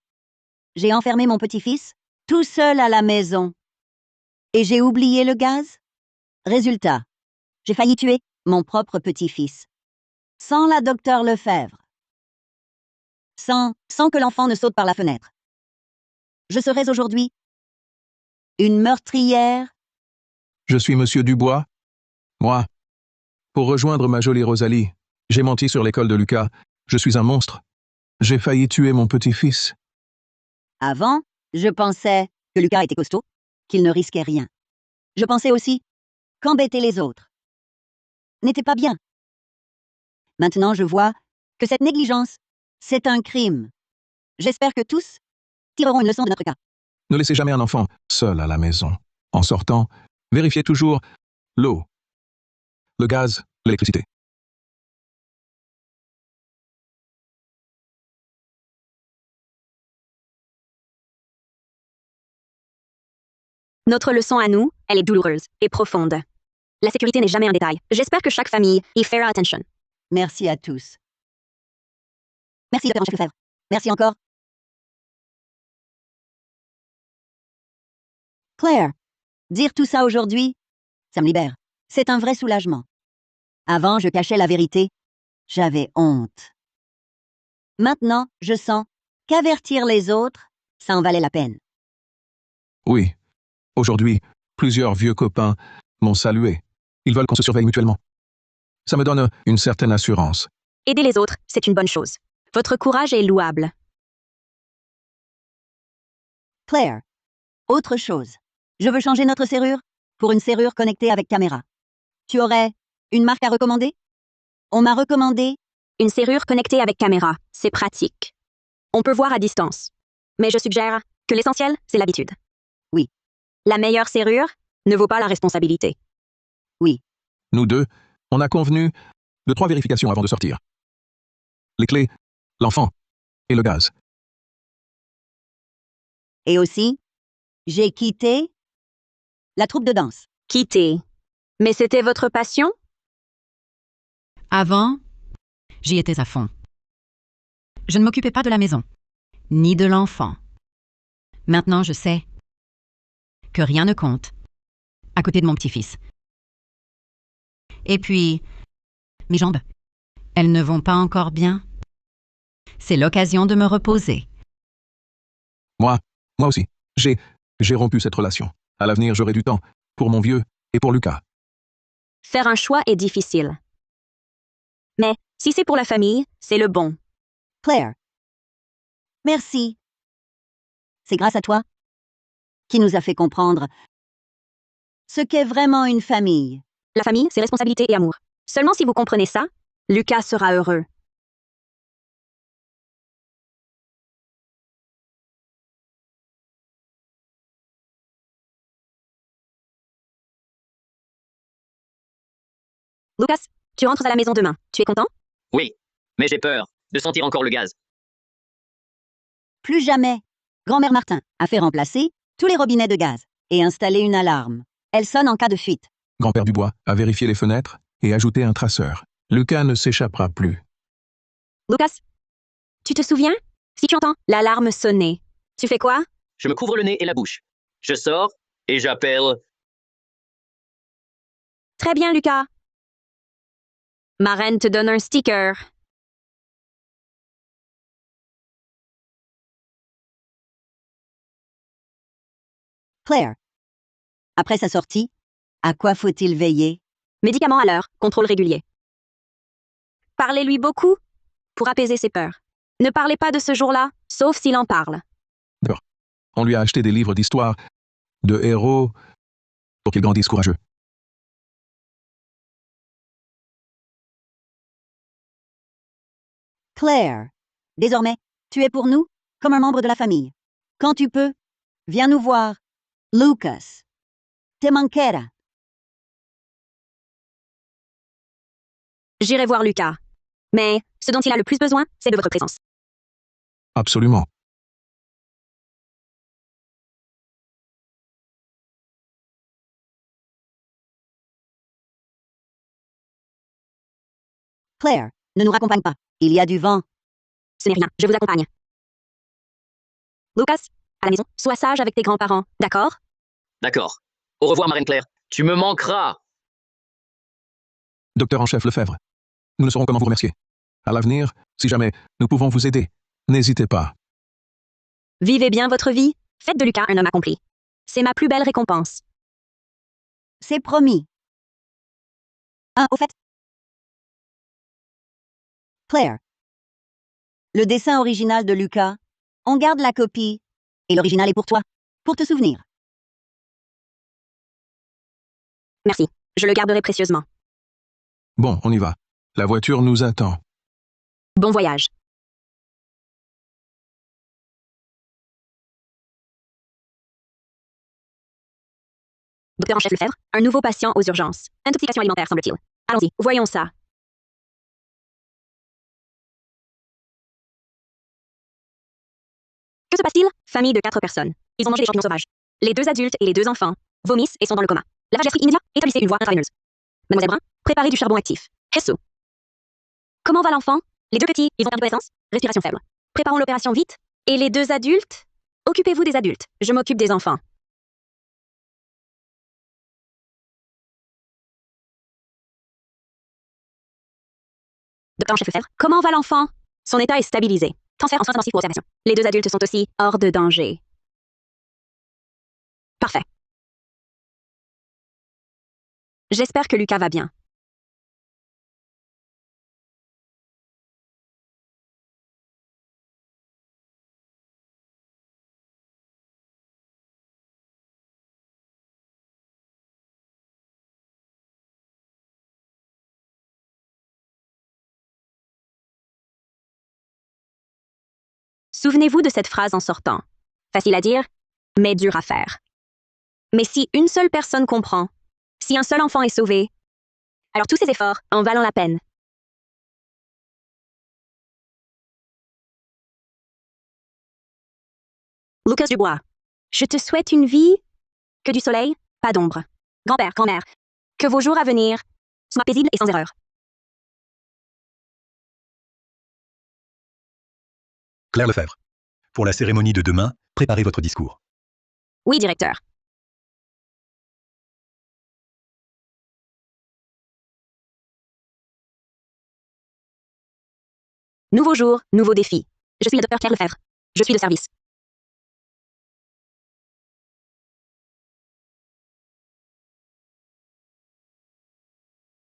J'ai enfermé mon petit-fils tout seul à la maison. Et j'ai oublié le gaz. Résultat, j'ai failli tuer mon propre petit-fils. Sans la docteure Lefebvre. Sans que l'enfant ne saute par la fenêtre. Je serais aujourd'hui une meurtrière. Je suis Monsieur Dubois. Moi. Pour rejoindre ma jolie Rosalie, j'ai menti sur l'école de Lucas. Je suis un monstre. J'ai failli tuer mon petit-fils. Avant, je pensais que Lucas était costaud, qu'il ne risquait rien. Je pensais aussi qu'embêter les autres n'était pas bien. Maintenant, je vois que cette négligence, c'est un crime. J'espère que tous tireront une leçon de notre cas. Ne laissez jamais un enfant seul à la maison. En sortant, vérifiez toujours l'eau, le gaz, l'électricité. Notre leçon à nous, elle est douloureuse et profonde. La sécurité n'est jamais un détail. J'espère que chaque famille y fera attention. Merci à tous. Merci, docteur en chef Lefebvre. Merci encore. Claire, dire tout ça aujourd'hui, ça me libère. C'est un vrai soulagement. Avant, je cachais la vérité. J'avais honte. Maintenant, je sens qu'avertir les autres, ça en valait la peine. Oui. Aujourd'hui, plusieurs vieux copains m'ont salué. Ils veulent qu'on se surveille mutuellement. Ça me donne une certaine assurance. Aider les autres, c'est une bonne chose. Votre courage est louable. Claire, autre chose. Je veux changer notre serrure pour une serrure connectée avec caméra. Tu aurais une marque à recommander? On m'a recommandé. Une serrure connectée avec caméra, c'est pratique. On peut voir à distance. Mais je suggère que l'essentiel, c'est l'habitude. Oui. La meilleure serrure ne vaut pas la responsabilité. Oui. Nous deux, on a convenu de 3 vérifications avant de sortir. Les clés, l'enfant et le gaz. Et aussi, j'ai quitté la troupe de danse. Quitter. Mais c'était votre passion? Avant, j'y étais à fond. Je ne m'occupais pas de la maison, ni de l'enfant. Maintenant, je sais que rien ne compte à côté de mon petit-fils. Et puis, mes jambes, elles ne vont pas encore bien. C'est l'occasion de me reposer. Moi aussi. J'ai rompu cette relation. À l'avenir, j'aurai du temps pour mon vieux et pour Lucas. Faire un choix est difficile. Mais si c'est pour la famille, c'est le bon. Claire. Merci. C'est grâce à toi qui nous a fait comprendre ce qu'est vraiment une famille. La famille, c'est responsabilité et amour. Seulement si vous comprenez ça, Lucas sera heureux. Lucas, tu rentres à la maison demain. Tu es content? Oui, mais j'ai peur de sentir encore le gaz. Plus jamais. Grand-mère Martin a fait remplacer tous les robinets de gaz et installé une alarme. Elle sonne en cas de fuite. Grand-père Dubois a vérifié les fenêtres et ajouté un traceur. Lucas ne s'échappera plus. Lucas, tu te souviens? Si tu entends l'alarme sonner, tu fais quoi? Je me couvre le nez et la bouche. Je sors et j'appelle. Très bien, Lucas. Ma reine te donne un sticker. Claire. Après sa sortie, à quoi faut-il veiller? Médicaments à l'heure, contrôle régulier. Parlez-lui beaucoup pour apaiser ses peurs. Ne parlez pas de ce jour-là, sauf s'il en parle. On lui a acheté des livres d'histoire, de héros, pour qu'il grandisse courageux. Claire. Désormais, tu es pour nous comme un membre de la famille. Quand tu peux, viens nous voir. Lucas. Te manquera. J'irai voir Lucas. Mais ce dont il a le plus besoin, c'est de votre présence. Absolument. Claire, ne nous raccompagne pas. Il y a du vent. Ce n'est rien, je vous accompagne. Lucas, à la maison, sois sage avec tes grands-parents, d'accord? D'accord. Au revoir, Marine Claire. Tu me manqueras. Docteur en chef Lefebvre, nous ne saurons comment vous remercier. À l'avenir, si jamais nous pouvons vous aider, n'hésitez pas. Vivez bien votre vie. Faites de Lucas un homme accompli. C'est ma plus belle récompense. C'est promis. Ah, au fait. Claire. Le dessin original de Lucas, on garde la copie, et l'original est pour toi, pour te souvenir. Merci, je le garderai précieusement. Bon, on y va. La voiture nous attend. Bon voyage. Docteur en chef Lefebvre, un nouveau patient aux urgences. Intoxication alimentaire, semble-t-il. Allons-y, voyons ça. Que se passe-t-il? Famille de 4 personnes. Ils ont mangé des champignons sauvages. Les 2 adultes et les 2 enfants vomissent et sont dans le coma. Lavage gastrique immédiat, établissez une voie intraveineuse. Mademoiselle Brun, préparez du charbon actif. Hesso. Comment va l'enfant? Les 2 petits, ils ont perdu connaissance. Respiration faible. Préparons l'opération vite. Et les 2 adultes? Occupez-vous des adultes. Je m'occupe des enfants. Docteur en chef Lefebvre, comment va l'enfant? Son état est stabilisé. Transfert en soins intensifs pour observation. Les 2 adultes sont aussi hors de danger. Parfait. J'espère que Lucas va bien. Souvenez-vous de cette phrase en sortant. Facile à dire, mais dur à faire. Mais si une seule personne comprend, si un seul enfant est sauvé, alors tous ces efforts en valent la peine. Lucas Dubois, je te souhaite une vie, que du soleil, pas d'ombre. Grand-père, grand-mère, que vos jours à venir soient paisibles et sans erreur. Claire Lefebvre. Pour la cérémonie de demain, préparez votre discours. Oui, directeur. Nouveau jour, nouveau défi. Je suis le docteur Claire Lefebvre. Je suis de service.